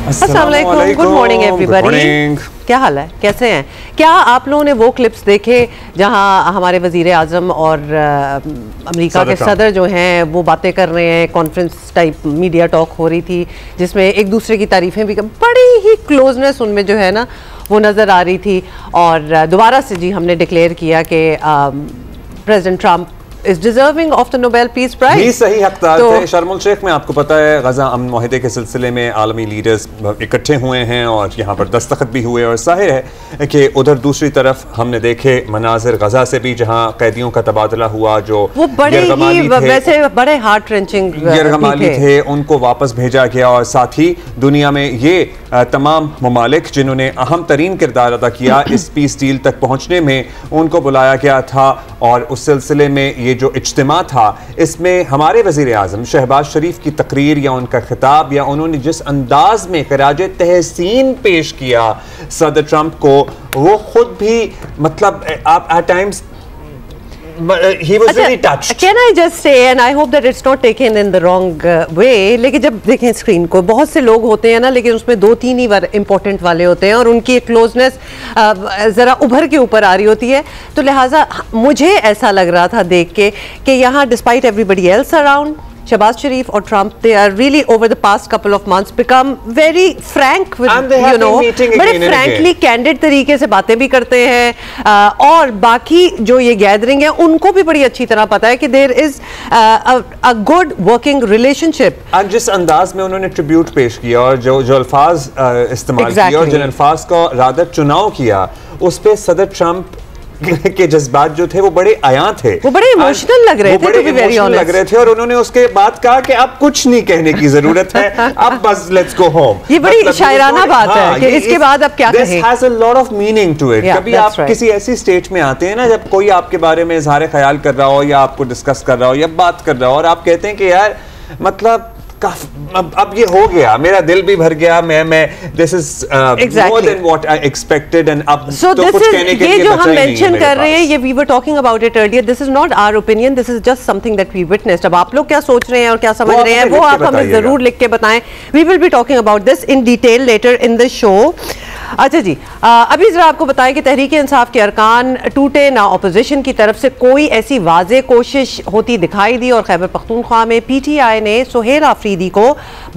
अस्सलाम वालेकुम, good morning everybody. क्या हाल है, कैसे हैं? क्या आप लोगों ने वो क्लिप्स देखे जहां हमारे वजीर आजम और अमेरिका के सदर जो हैं वो बातें कर रहे हैं, कॉन्फ्रेंस टाइप मीडिया टॉक हो रही थी जिसमें एक दूसरे की तारीफें भी बड़ी ही क्लोजनेस उनमें जो है ना वो नज़र आ रही थी। और दोबारा से जी हमने डिक्लेयर किया कि president Trump is deserving of the Nobel Peace Prize। ही सही हकदार थे। शर्म उल शेख में आपको पता है गजा अमन मुआहदे के सिलसिले में आलमी लीडर्स इकट्ठे हुए हैं और यहाँ पर दस्तखत भी हुए, और जाहिर है कि उधर दूसरी तरफ हमने देखे मनाजिर गजा से भी जहाँ कैदियों का तबादला हुआ, जो वो बड़े ही वैसे बड़े हार्ट रेंचिंग यरगमाली थे, उनको वापस भेजा गया। और साथ ही दुनिया में ये तमाम ममालिक जिन्होंने अहम तरीन किरदार अदा किया इस पीस डील तक पहुँचने में, उनको बुलाया गया था। और उस सिलसिले में ये जो इज्तिमा था इसमें हमारे वजीर आज़म शहबाज शरीफ की तकरीर या उनका खिताब या उन्होंने जिस अंदाज में खराज तहसीन पेश किया सदर ट्रंप को, वो खुद भी मतलब आप at times he was really touched। Can I just say and I hope that it's not taken in the wrong way, लेकिन जब देखें स्क्रीन को बहुत से लोग होते हैं ना, लेकिन उसमें दो तीन ही इंपॉर्टेंट वाले होते हैं और उनकी एक क्लोजनेस ज़रा उभर के ऊपर आ रही होती है। तो लिहाजा मुझे ऐसा लग रहा था देख के कि यहाँ despite everybody else around, Shahbaz Sharif और Trump they are really over the past couple of months become very frank with you know, बड़े फ्रैंकली कैंडिड तरीके से बातें भी करते हैं। और बाकी जो ये गैदरिंग है उनको भी बड़ी अच्छी तरह पता है कि there is a good working relationship. जिस अंदाज में उन्होंने ट्रिब्यूट पेश किया और जो अल्फाज इस्तेमाल किए और जिन अल्फाज का रादर चुनाव किया, उस पर सदर ट्रंप के जज्बात जो थे वो बड़े आया थे, वो बड़े इमोशनल लग रहे थे, बड़े इमोशनल लग रहे थे। और उन्होंने उसके बाद कहा कि अब कुछ नहीं कहने की जरूरत है, अब बस लेट्स गो होम। ये बड़ी शायराना बात है कि इसके बाद अब क्या कहें। This has a lot of meaning to it। कभी आप किसी ऐसी स्टेज में आते हैं ना जब कोई आपके बारे में इजहार ख्याल कर रहा हो या आपको डिस्कस कर रहा हो या बात कर रहा हो और आप कहते हैं कि यार मतलब अब ये हो गया, मेरा दिल भी भर गया, मैं this is more than what I expected. And अब तो कुछ कहने के लिए ये जो हम मेंशन कर रहे हैं, ये we were talking about it earlier, this is not our opinion, this is just something that we witnessed. अब आप लोग क्या सोच रहे हैं और क्या समझ रहे हैं वो आप हमें जरूर लिख के बताएं। We will be talking about this in detail later in the show. अच्छा जी, अभी जरा आपको बताएं कि तहरीक इंसाफ के अरकान टूटे ना, ऑपोजिशन की तरफ से कोई ऐसी वाज़ेह कोशिश होती दिखाई दी और खैबर पख्तूनख्वा में पीटीआई ने सुहेल आफरीदी को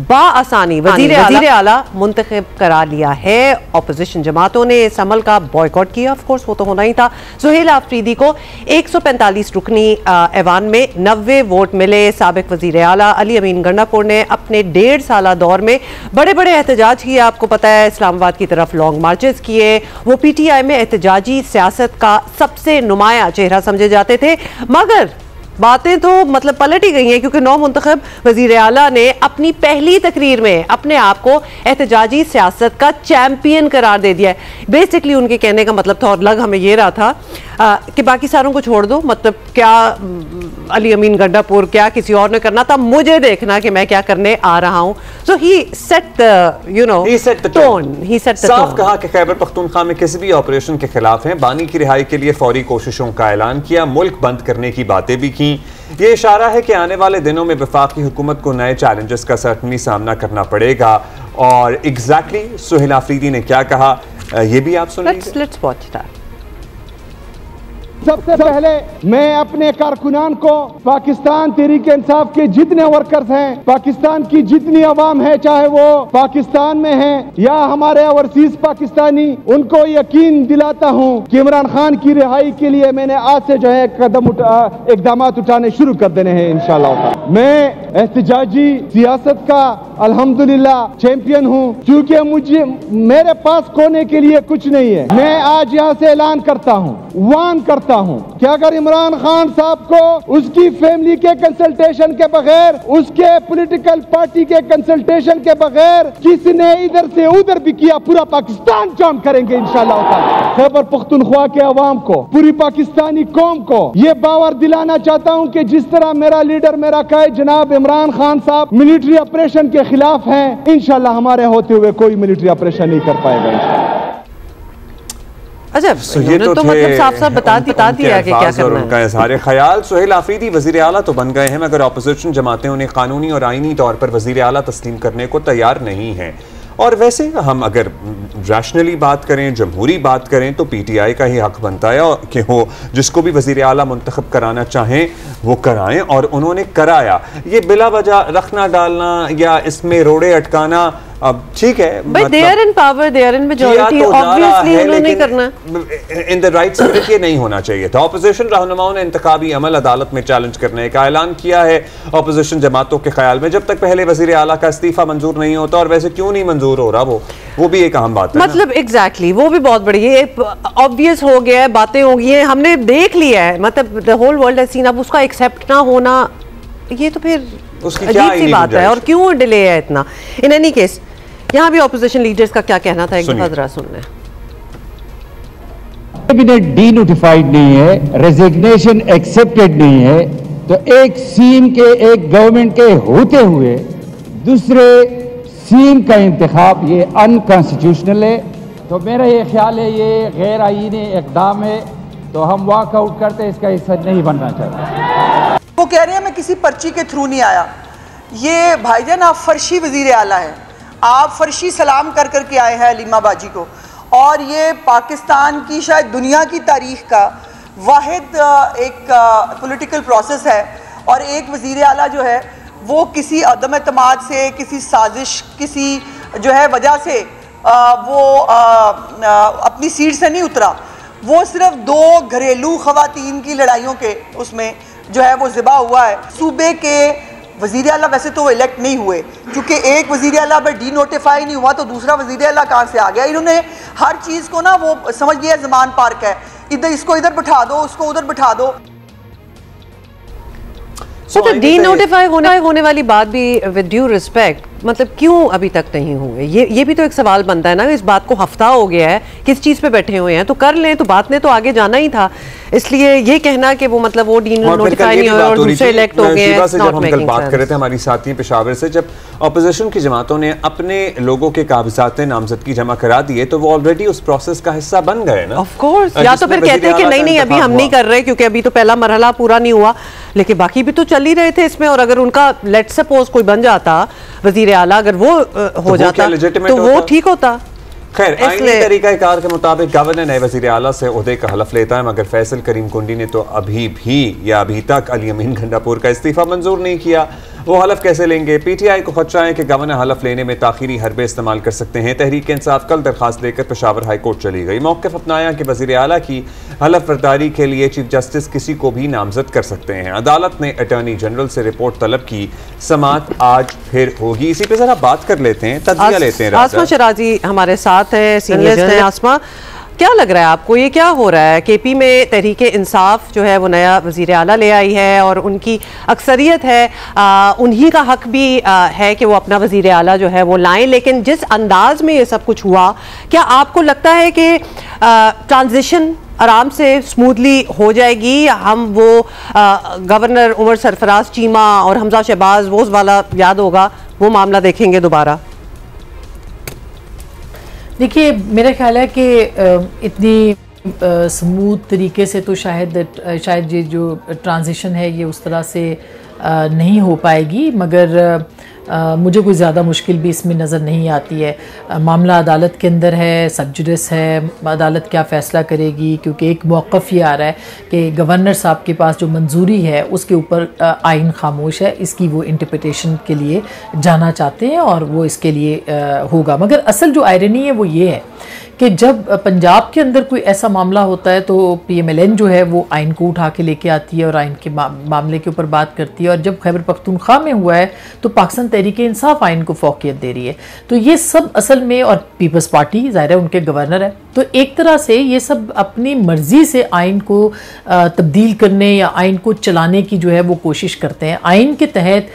बाआसानी वज़ीर आला मुंतखब करा लिया है। ऑपोजिशन जमातों ने इस अमल का बॉयकॉट किया, ऑफ कोर्स वो तो होना ही था। सुहेल आफरीदी को 145 रुकनी ऐवान में 90 वोट मिले। साबिक वज़ीर आला अली अमीन गंडापुर ने अपने 1.5 साला दौर में बड़े बड़े एहतजाज किए, आपको पता है इस्लामाबाद की तरफ लॉन्ग मार्चेस किए। वो पीटीआई में एहतजाजी सियासत का सबसे नुमाया चेहरा समझे जाते थे, मगर बातें तो मतलब पलट ही गई हैं क्योंकि नौ मुंतखब वज़ीर आला ने अपनी पहली तकरीर में अपने आप को एहतजाजी सियासत का चैंपियन करार दे दिया है। बेसिकली उनके कहने का मतलब था, और लग हमें ये रहा था कि बाकी सारों को छोड़ दो, मतलब क्या अली अमीन गंडापुर क्या किसी और ने करना था, मुझे देखना कि मैं क्या करने आ रहा हूं। So he set the you know tone, he set the tone. साफ कहा कि खैबर पख्तूनख्वा में किसी भी ऑपरेशन के खिलाफ हैं, बानी की रिहाई के लिए फौरी कोशिशों का ऐलान किया, मुल्क बंद करने की बातें भी की। ये इशारा है कि आने वाले दिनों में वफाकी हुकूमत को नए चैलेंजेस का सर्टनली सामना करना पड़ेगा। और एग्जैक्टली सुहेल आफरीदी ने क्या कहा ये भी आप सुन लीजिए। Let's watch that. सबसे पहले मैं अपने कारकुनान को, पाकिस्तान तहरीक इंसाफ के जितने वर्कर्स हैं, पाकिस्तान की जितनी अवाम है, चाहे वो पाकिस्तान में है या हमारे ओवरसीज पाकिस्तानी, उनको यकीन दिलाता हूं कि इमरान खान की रिहाई के लिए मैंने आज से जो है इकदाम उठाने शुरू कर देने हैं इंशाल्लाह। मैं एहतजाजी सियासत का अल्हम्दुलिल्लाह चैंपियन हूं, क्योंकि मुझे मेरे पास खोने के लिए कुछ नहीं है। मैं आज यहाँ से ऐलान करता हूँ, वार्न करता हूं कि अगर इमरान खान साहब को उसकी फैमिली के कंसल्टेशन के बगैर, उसके पॉलिटिकल पार्टी के कंसल्टेशन के बगैर किसी ने इधर से उधर भी किया, पूरा पाकिस्तान जाम करेंगे इंशाल्लाह। खैबर पख्तूनख्वा के अवाम को, पूरी पाकिस्तानी कौम को ये बावर दिलाना चाहता हूं कि जिस तरह मेरा लीडर, मेरा कायद जनाब इमरान खान साहब मिलिट्री ऑपरेशन के खिलाफ हैं, इंशाल्लाह हमारे होते हुए कोई मिलिट्री ऑपरेशन नहीं कर पाएगा इंशाल्लाह। अच्छा, ये तो मतलब साफ साफ बता दिया कि क्या करना है। उनका इज़हार ख्याल। सुहेल आफरीदी वज़ीर आला तो बन गए हैं, मगर अपोजिशन जमातें उन्हें कानूनी और आईनी तौर पर वज़ीर आला तस्लीम करने को तैयार नहीं हैं। और वैसे हम अगर रैशनली बात करें, जमहूरी बात करें, तो पीटीआई का ही हक बनता है और कि वो जिसको भी वज़ीर आला मुंतखब कराना चाहें वो कराएं, और उन्होंने कराया। ये बिला वजह रखना डालना या इसमें रोड़े अटकाना, अब ठीक है, they are in power, they are in majority, obviously उन्होंने करना इन द राइट स्पिरिट ये नहीं होना चाहिए था। ऑपोजिशन रहनुमाओं ने इंतखाबी अमल अदालत में चैलेंज करने का ऐलान किया है। ऑपोजिशन जमातों के ख्याल में जब तक पहले वजीर आला का इस्तीफा मंजूर नहीं होता, और वैसे क्यों नहीं मंजूर हो रहा वो भी एक अहम बात है, मतलब एग्जैक्टली वो भी बहुत बड़ी है, ऑब्वियस हो गया है, बातें हो गई हैं, हमने देख लिया है, मतलब the whole world has seen. अब उसका एक्सेप्ट ना होना ये तो फिर अजीब सी बात है, और क्यों डिले है इतना। इन एनी केस यहाँ भी ऑपोजिशन लीडर्स का क्या कहना था, एक दफा जरा सुनना। कैबिनेट डी नोटिफाइड नहीं है, रेजिग्नेशन एक्सेप्टेड नहीं है, तो एक सीएम के, एक गवर्नमेंट के होते हुए दूसरे सीएम का इंतखाब ये अनकॉन्स्टिट्यूशनल है। तो मेरा ये ख्याल है ये गैर आईनी इक़दाम है, तो हम वॉकआउट करते, इसका हिस्सा नहीं बनना चाहते। वो कह रहे हैं मैं किसी पर्ची के थ्रू नहीं आया। ये भाईजान आप फर्शी वजीर आला है, आप फर्शी सलाम कर करके आए हैं अलीमा बाजी को, और ये पाकिस्तान की शायद दुनिया की तारीख का वाहिद एक पॉलिटिकल प्रोसेस है। और एक वज़ीर आला जो है वो किसी अदम एतमाद से, किसी साजिश, किसी जो है वजह से वो अपनी सीट से नहीं उतरा, वो सिर्फ 2 घरेलू ख़वातीन की लड़ाइयों के उसमें जो है वो ज़िबा हुआ है। सूबे के वज़ीर आला वैसे तो वो इलेक्ट नहीं हुए, क्योंकि एक वज़ीर आला अगर डी नोटिफाई नहीं हुआ तो दूसरा वज़ीर आला कहाँ से आ गया। इन्होंने हर चीज़ को ना वो समझ लिया ज़मान पार्क है, इधर इसको इधर बिठा दो, उसको उधर बिठा दो। तो डी नोटिफाई होने वाली बात भी विद ड्यू रिस्पेक्ट मतलब क्यों अभी तक नहीं हुए, ये भी तो एक सवाल बनता है ना। इस बात को हफ्ता हो गया है, किस चीज़ पे बैठे हुए हैं, तो कर लें, तो बात ने तो आगे जाना ही था। इसलिए ये कहना कि वो मतलब वो डी नोटिफाई नहीं हुआ और दूसरे इलेक्ट हो गए हैं। जब हम कल बात कर रहे थे हमारी साथी पेशावर से, जब अपोजिशन की जमातों ने अपने लोगों के कागजात नामजदगी जमा करा दिए तो वो ऑलरेडी उस प्रोसेस का हिस्सा बन गए ना। ऑफ कोर्स, या तो फिर कहते हैं कि नहीं अभी हम नहीं कर रहे क्योंकि अभी तो पहला मरहला पूरा नहीं हुआ, लेकिन बाकी भी तो चल ही रहे थे इसमें। और अगर उनका लेट सपोज कोई बन जाता वजीर आला, अगर वो हो जाता तो वो ठीक होता। खैर, आईनी तरीक़ाकार के मुताबिक गवर्नर नए वज़ीर आला से ओहदे का हलफ लेता है, मगर फैसल करीम कुंडी ने तो अभी तक अली अमीन गंडापुर का इस्तीफा मंजूर नहीं किया। वो हलफ कैसे लेंगे? पीटीआई को खदशा है कि गवर्नर हलफ लेने में ताखीरी हरबे इस्तेमाल कर सकते हैं। तहरीक इंसाफ कल दरखास्त लेकर पेशावर हाई कोर्ट चली गई, मौक़िफ़ अपनाया कि वज़ीर आला की हलफ बर्दारी के लिए चीफ जस्टिस किसी को भी नामजद कर सकते हैं। अदालत ने अटॉर्नी जनरल से रिपोर्ट तलब की, समाअत आज फिर होगी। इसी पे जरा बात कर लेते हैं, तज्जिया लेते हैं। आसमा शराजी हमारे साथ है, सीनियर जर्नलिस्ट। आसमा, क्या लग रहा है आपको, ये क्या हो रहा है? केपी में तहरीक इंसाफ जो है वो नया वज़ीर आला ले आई है और उनकी अक्सरियत है, उन्हीं का हक भी है कि वो अपना वज़ीर आला जो है वो लाएं, लेकिन जिस अंदाज में ये सब कुछ हुआ, क्या आपको लगता है कि ट्रांजिशन आराम से स्मूथली हो जाएगी? हम वो गवर्नर उमर सरफराज चीमा और हमजा शहबाज वो वाला याद होगा, वो मामला देखेंगे दोबारा? देखिए, मेरा ख्याल है कि इतनी स्मूथ तरीके से तो शायद ये जो ट्रांजिशन है ये उस तरह से नहीं हो पाएगी, मगर मुझे कोई ज़्यादा मुश्किल भी इसमें नज़र नहीं आती है। मामला अदालत के अंदर है, सब जुडिस है, अदालत क्या फ़ैसला करेगी, क्योंकि एक मौक़िफ़ ये आ रहा है कि गवर्नर साहब के पास जो मंजूरी है उसके ऊपर आइन खामोश है, इसकी वो इंटरप्रिटेशन के लिए जाना चाहते हैं और वो इसके लिए होगा। मगर असल जो आयरनी है वो ये है कि जब पंजाब के अंदर कोई ऐसा मामला होता है तो PMLN जो है वो आइन को उठा के लेके आती है और आइन के मामले के ऊपर बात करती है, और जब खैबर पख्तूनख्वा में हुआ है तो पाकिस्तान तहरीक इंसाफ आइन को फौकियत दे रही है। तो ये सब असल में, और पीपल्स पार्टी ज़ाहिर है उनके गवर्नर है, तो एक तरह से ये सब अपनी मर्जी से आइन को तब्दील करने या आइन को चलाने की जो है वो कोशिश करते हैं। आइन के तहत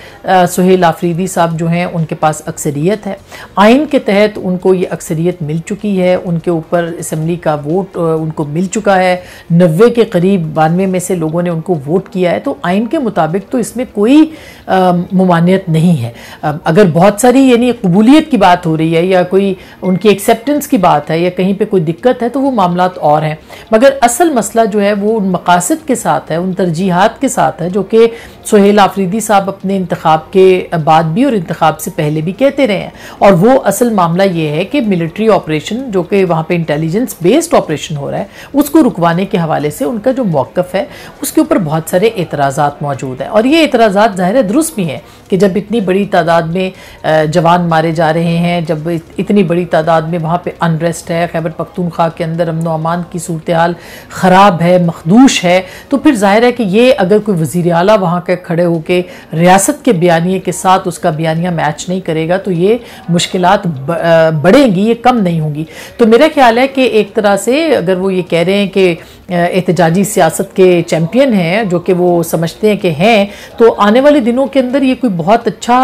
सुहेल आफरीदी साहब जो हैं उनके पास अक्सरियत है, आइन के तहत उनको ये अक्सरियत मिल चुकी है, उनके ऊपर असम्बली का वोट उनको मिल चुका है, 90 के करीब 92 में से लोगों ने उनको वोट किया है। तो आइन के मुताबिक तो इसमें कोई मुमानियत नहीं है। अगर बहुत सारी यानी कबूलियत की बात हो रही है या कोई उनकी एक्सेप्टेंस की बात है या कहीं पे कोई दिक्कत है तो वो मामलात और हैं, मगर असल मसला जो है वो उन मकासद के साथ है, उन तरजीहात के साथ है जो कि सुहेल आफरीदी साहब अपने इंतखाब के बाद भी और इंतखाब से पहले भी कहते रहे हैं। और वो असल मामला ये है कि मिलिट्री ऑपरेशन जो कि वहाँ पे इंटेलिजेंस बेस्ड ऑपरेशन हो रहा है उसको रुकवाने के हवाले से उनका जो मौक़िफ़ है उसके ऊपर बहुत सारे एतराज़ात मौजूद हैं। और ये एतराज़ात ज़ाहिर है दुरुस्त भी हैं कि जब इतनी बड़ी तादाद में जवान मारे जा रहे हैं, जब इतनी बड़ी तादाद में वहाँ पे अनरेस्ट है, खैबर पख्तूनख्वा के अंदर अमन व अमान की सूरत हाल ख़राब है, मखदूश है, तो फिर जाहिर है कि ये अगर कोई वज़ीर आला वहाँ के खड़े होकर रियासत के बयानिए के साथ उसका बयानिया मैच नहीं करेगा तो ये मुश्किलात बढ़ेंगी, ये कम नहीं होंगी। तो मेरा ख्याल है कि एक तरह से अगर वो ये कह रहे हैं कि एहतजाजी सियासत के चैम्पियन हैं जो कि वो समझते हैं कि हैं, तो आने वाले दिनों के अंदर ये कोई बहुत अच्छा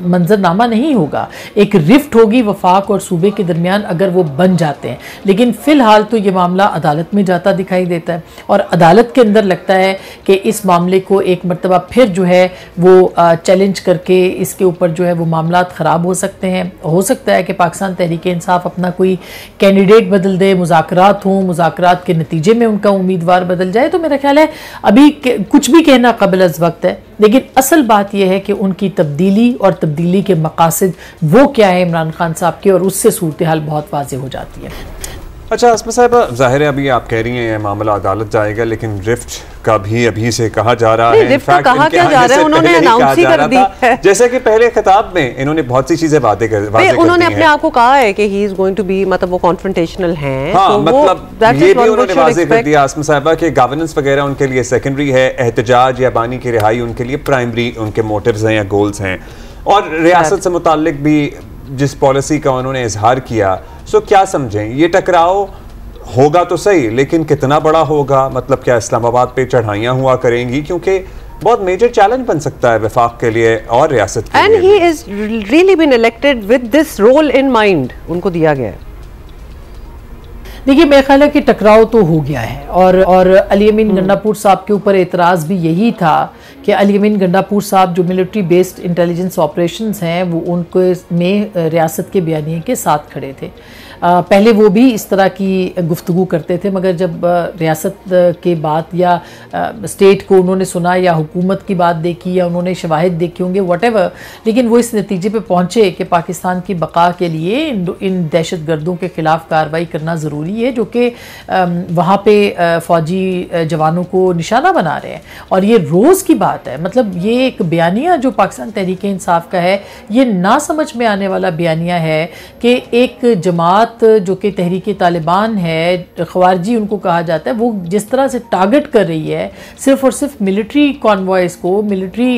मंजरनामा नहीं होगा। एक रिफ्ट होगी वफाक और सूबे के दरमियान अगर वो बन जाते हैं, लेकिन फ़िलहाल तो ये मामला अदालत में जाता दिखाई देता है और अदालत के अंदर लगता है कि इस मामले को एक मरतबा फिर जो है वो चैलेंज करके इसके ऊपर जो है वो मामलात ख़राब हो सकते हैं। हो सकता है कि पाकिस्तान तहरीक इंसाफ अपना कोई कैंडिडेट बदल दे, मुज़ाकरात हों, मुज़ाकरात के नतीजे में उनका उम्मीदवार बदल जाए। तो मेरा ख्याल है अभी कुछ भी कहना क़ब्ल अज़ वक्त है, लेकिन असल बात यह है कि उनकी तब्दीली और तब्दीली के मकासद वो क्या है इमरान खान साहब के, और उससे सूरत हाल बहुत वाज़ेह हो जाती है। अच्छा आसमा साहब, जाहिर है अभी आप कह रही हैं मामला अदालत जाएगा, लेकिन रिफ्ट का भी अभी से कहा जा रहा है। रिफ्ट कहा क्या जा रहा है, उन्होंने अनाउंस ही कर दी है। जैसे कि पहले खिताब में इन्होंने बहुत सी चीजें वादे कर उन्होंने अपने आप को कहा है कि he is going to be, मतलब वो कॉन्फ्रंटेशनल हैं। हाँ, तो मतलब ये भी उन्होंने वाज़ेह कर दिया आसमा साहबा कि गवर्नेंस वगैरह उनके लिए सेकेंडरी है, एहतजाज या बानी की रिहाई उनके लिए प्राइमरी उनके मोटिव्स हैं या गोल्स हैं। और रियासत से मुताल्लिक भी जिस पॉलिसी का उन्होंने इजहार किया, सो क्या समझें ये टकराव होगा तो सही, लेकिन कितना बड़ा होगा? मतलब क्या इस्लामाबाद पे चढ़ाइयाँ हुआ करेंगी? क्योंकि बहुत मेजर चैलेंज बन सकता है वफाक के लिए और रियासत के लिए। And he is really been elected with this role in mind, उनको दिया गया है। देखिए मेरा ख्याल है कि टकराव तो हो गया है और अली अमीन गंडापुर साहब के ऊपर एतराज़ भी यही था कि अली अमीन गंडापुर साहब जो मिलिट्री बेस्ड इंटेलिजेंस ऑपरेशंस हैं वो उनको में रियासत के बयानिए के साथ खड़े थे। पहले वो भी इस तरह की गुफ्तगू करते थे, मगर जब रियासत के बात या स्टेट को उन्होंने सुना या हुकूमत की बात देखी या उन्होंने शवाहिद देखे होंगे व्हाटएवर, लेकिन वो इस नतीजे पे पहुँचे कि पाकिस्तान की बका के लिए इन दहशत गर्दों के ख़िलाफ़ कार्रवाई करना ज़रूरी है जो कि वहाँ पे फ़ौजी जवानों को निशाना बना रहे हैं। और ये रोज़ की बात है, मतलब ये एक बयानिया जो पाकिस्तान तहरीक इंसाफ का है, ये ना समझ में आने वाला बयानिया है कि एक जमात जो कि तहरीक तालिबान है, ख़वारजी उनको कहा जाता है, वो जिस तरह से टारगेट कर रही है सिर्फ़ और सिर्फ मिलिट्री कॉन्वॉयज़ को, मिलिट्री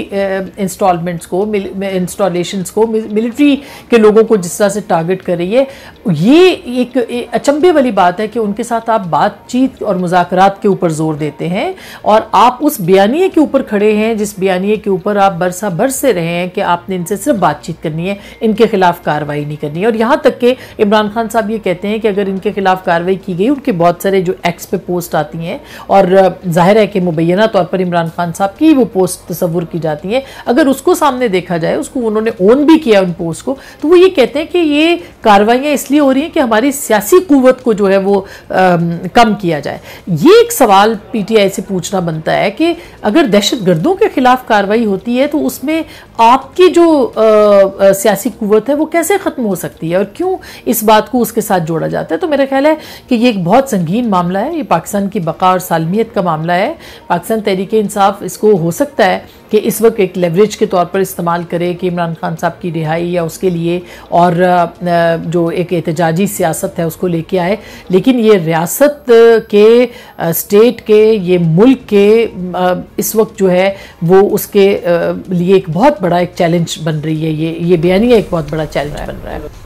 इंस्टॉलमेंट्स को, इंस्टॉलेशंस को, मिलिट्री के लोगों को जिस तरह से टारगेट कर रही है, ये एक अचंभे वाली बात है कि उनके साथ आप बातचीत और मुज़ाकरात के ऊपर जोर देते हैं और आप उस बयानिए के ऊपर खड़े हैं जिस बयानिए के ऊपर आप बरसा बरस से रहे हैं कि आपने इनसे सिर्फ बातचीत करनी है, इनके खिलाफ कार्रवाई नहीं करनी है। और यहाँ तक कि इमरान खान साहब ये कहते हैं कि अगर इनके खिलाफ कार्रवाई की गई, उनके बहुत सारे जो एक्स पे पोस्ट आती हैं और जाहिर है कि मुबैना तौर पर इमरान खान साहब की वो पोस्ट तस्वुर की जाती हैं, अगर उसको सामने देखा जाए, उसको उन्होंने ओन भी किया उन पोस्ट को, तो वो ये कहते हैं कि ये कार्रवाइयाँ इसलिए हो रही हैं कि हमारी सियासी कुव्वत को जो है वो कम किया जाए। ये एक सवाल पीटीआई से पूछना बनता है कि अगर दहशतगर्दों के खिलाफ कार्रवाई होती है तो उसमें आपकी जो सियासी कुव्वत है वो कैसे ख़त्म हो सकती है और क्यों इस बात को उसके साथ जोड़ा जाता है? तो मेरा ख्याल है कि ये एक बहुत संगीन मामला है, ये पाकिस्तान की बका और सालमियत का मामला है। पाकिस्तान तहरीक इंसाफ इसको हो सकता है कि इस वक्त एक लेवरेज के तौर पर इस्तेमाल करे कि इमरान खान साहब की रिहाई या उसके लिए और जो एक एहतजाजी सियासत है उसको लेके आए, लेकिन ये रियासत के, स्टेट के, ये मुल्क के इस वक्त जो है वो उसके लिए एक बहुत बड़ा एक चैलेंज बन रही है। ये बयानिया एक बहुत बड़ा चैलेंज बन रहा है।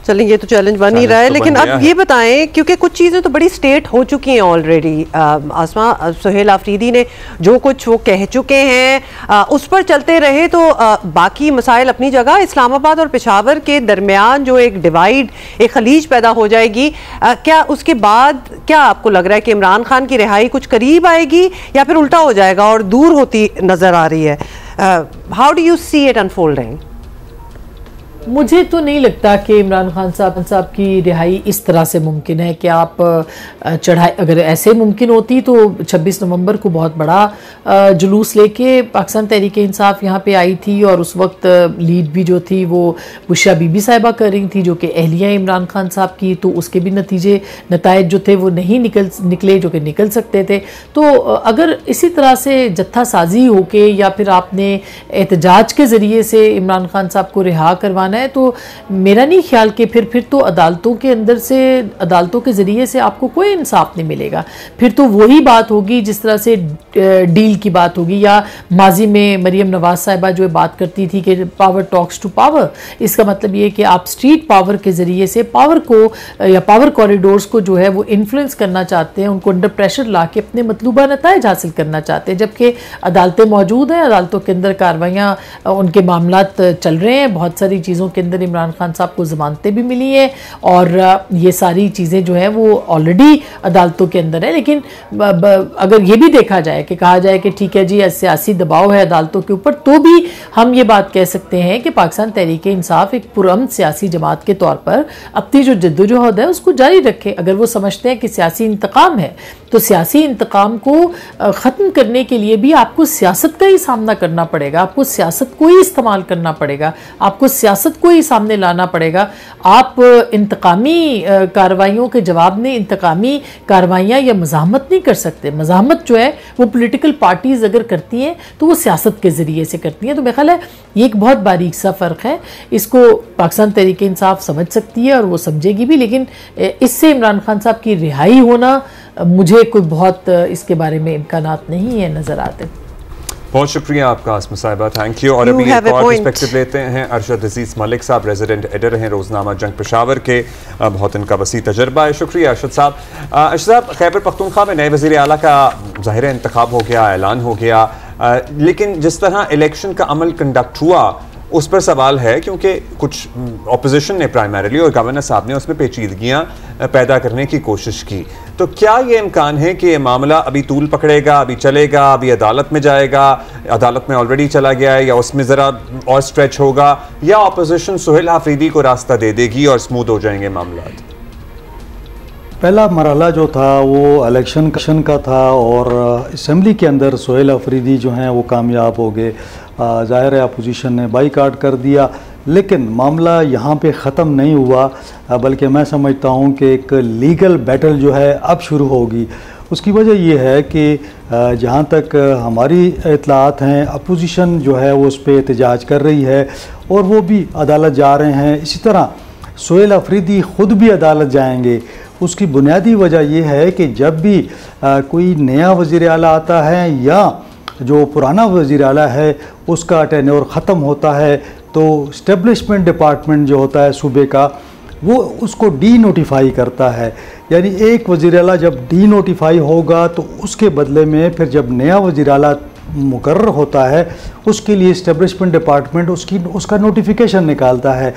चलें, ये तो चैलेंज बन ही रहा है, लेकिन अब ये बताएं, क्योंकि कुछ चीज़ें तो बड़ी स्टेट हो चुकी हैं ऑलरेडी। आसमा, सुहेल आफरीदी ने जो कुछ वो कह चुके हैं उस पर चलते रहे तो बाकी मसाइल अपनी जगह, इस्लामाबाद और पेशावर के दरमियान जो एक डिवाइड, एक खलीज पैदा हो जाएगी, क्या उसके बाद क्या आपको लग रहा है कि इमरान खान की रिहाई कुछ करीब आएगी या फिर उल्टा हो जाएगा और दूर होती नज़र आ रही है? How do you see it unfolding? मुझे तो नहीं लगता कि इमरान खान साहब की रिहाई इस तरह से मुमकिन है कि आप चढ़ाई, अगर ऐसे मुमकिन होती तो 26 नवंबर को बहुत बड़ा जुलूस लेके पाकिस्तान तहरीक इंसाफ यहाँ पे आई थी और उस वक्त लीड भी जो थी वो बुशरा बीबी साहिबा कर रही थी जो कि अहलिया इमरान खान साहब की, तो उसके भी नतायज जो थे वो नहीं निकले जो कि निकल सकते थे। तो अगर इसी तरह से जत्था साजी होके या फिर आपने एहतजाज के ज़रिए से इमरान खान साहब को रिहा करवाना है तो मेरा नहीं ख्याल कि फिर तो अदालतों के अंदर से, अदालतों के ज़रिए से आपको कोई इंसाफ नहीं मिलेगा। फिर तो वही बात होगी जिस तरह से डील की बात होगी, या माजी में मरीम नवाज साहिबा जो बात करती थी कि पावर टॉक्स टू पावर, इसका मतलब ये कि आप स्ट्रीट पावर के ज़रिए से पावर को या पावर कॉरिडोर्स को जो है वो इन्फ्लुएंस करना चाहते हैं, उनको अंडर प्रेशर ला के अपने मतलूबा नताइज हासिल करना चाहते हैं। जबकि अदालतें मौजूद हैं, अदालतों के अंदर कार्रवाइयाँ, उनके मामलात चल रहे हैं, बहुत सारी चीज़ों के अंदर इमरान खान साहब को ज़मानतें भी मिली हैं और ये सारी चीज़ें जो हैं वो ऑलरेडी अदालतों के अंदर है। लेकिन अगर ये भी देखा जाए कि कहा जाए कि ठीक है जी सियासी दबाव है अदालतों के ऊपर, तो भी हम ये बात कह सकते हैं कि पाकिस्तान तहरीक इंसाफ एक पुरअमन सियासी जमात के तौर पर अपनी जो जद्दोजहद है उसको जारी रखे। अगर वो समझते हैं कि सियासी इंतकाम है तो सियासी इंतकाम को ख़त्म करने के लिए भी आपको सियासत का ही सामना करना पड़ेगा, आपको सियासत को ही इस्तेमाल करना पड़ेगा, आपको सियासत को ही सामने लाना पड़ेगा। आप इंतकामी कार्रवाइयों के जवाब में इंतकामी कार्रवाइयाँ या मज़ाहमत नहीं कर सकते। मज़ाहमत जो है वो पॉलिटिकल पार्टीज़ अगर करती हैं तो वो सियासत के ज़रिए से करती हैं। तो मेरा ख्याल है ये एक बहुत बारीक सा फ़र्क है, इसको पाकिस्तान तहरीक इंसाफ समझ सकती है और वो समझेगी भी, लेकिन इससे इमरान खान साहब की रिहाई होना मुझे कोई बहुत इसके बारे में इम्कानात नहीं है नज़र आते। बहुत शुक्रिया आपका आसमा साहिबा, थैंक यू। और अभी एक और पर्सपेक्टिव लेते हैं। अरशद अजीज़ मलिक साहब रेजिडेंट एडिटर हैं रोज़नामा जंग पेशावर के, बहुत इनका वसी तजर्बा है। शुक्रिया अरशद साहब। अरशद साहब, खैबर पख्तूनख्वा में नए वज़ीर आला का ज़ाहिर इंतखाब हो गया, ऐलान हो गया, लेकिन जिस तरह इलेक्शन का अमल कंडक्ट हुआ उस पर सवाल है, क्योंकि कुछ अपोजिशन ने प्राइमरीली और गवर्नर साहब ने उसमें पेचीदगियाँ पैदा करने की कोशिश की। तो क्या ये इम्कान है कि ये मामला अभी तूल पकड़ेगा, अभी चलेगा, अभी अदालत में जाएगा, अदालत में ऑलरेडी चला गया है, या उसमें ज़रा और स्ट्रेच होगा, या अपोजिशन सुहेल आफरीदी को रास्ता दे देगी और स्मूथ हो जाएंगे मामला? पहला मरहला जो था वो इलेक्शन का था और असम्बली के अंदर सुहेल आफरीदी जो हैं वो कामयाब हो गए। ज़ाहिर है अपोजिशन ने बाईकाट कर दिया, लेकिन मामला यहाँ पे ख़त्म नहीं हुआ, बल्कि मैं समझता हूँ कि एक लीगल बैटल जो है अब शुरू होगी। उसकी वजह ये है कि जहाँ तक हमारी इत्तलात हैं, अपोजिशन जो है वो उस पर एहतजाज कर रही है और वो भी अदालत जा रहे हैं। इसी तरह सुहेल आफरीदी ख़ुद भी अदालत जाएंगे। उसकी बुनियादी वजह यह है कि जब भी कोई नया वज़ीर आला आता है या जो पुराना वज़ीर आला है उसका टेन्योर ख़त्म होता है, तो इस्टेब्लिशमेंट डिपार्टमेंट जो होता है सूबे का वो उसको डी नोटिफाई करता है। यानी एक वज़ीर आला जब डी नोटिफाई होगा तो उसके बदले में फिर जब नया वज़ीर आला मुकर्रर होता है उसके लिए इस्टेब्लिशमेंट डिपार्टमेंट उसका नोटिफिकेशन निकालता है।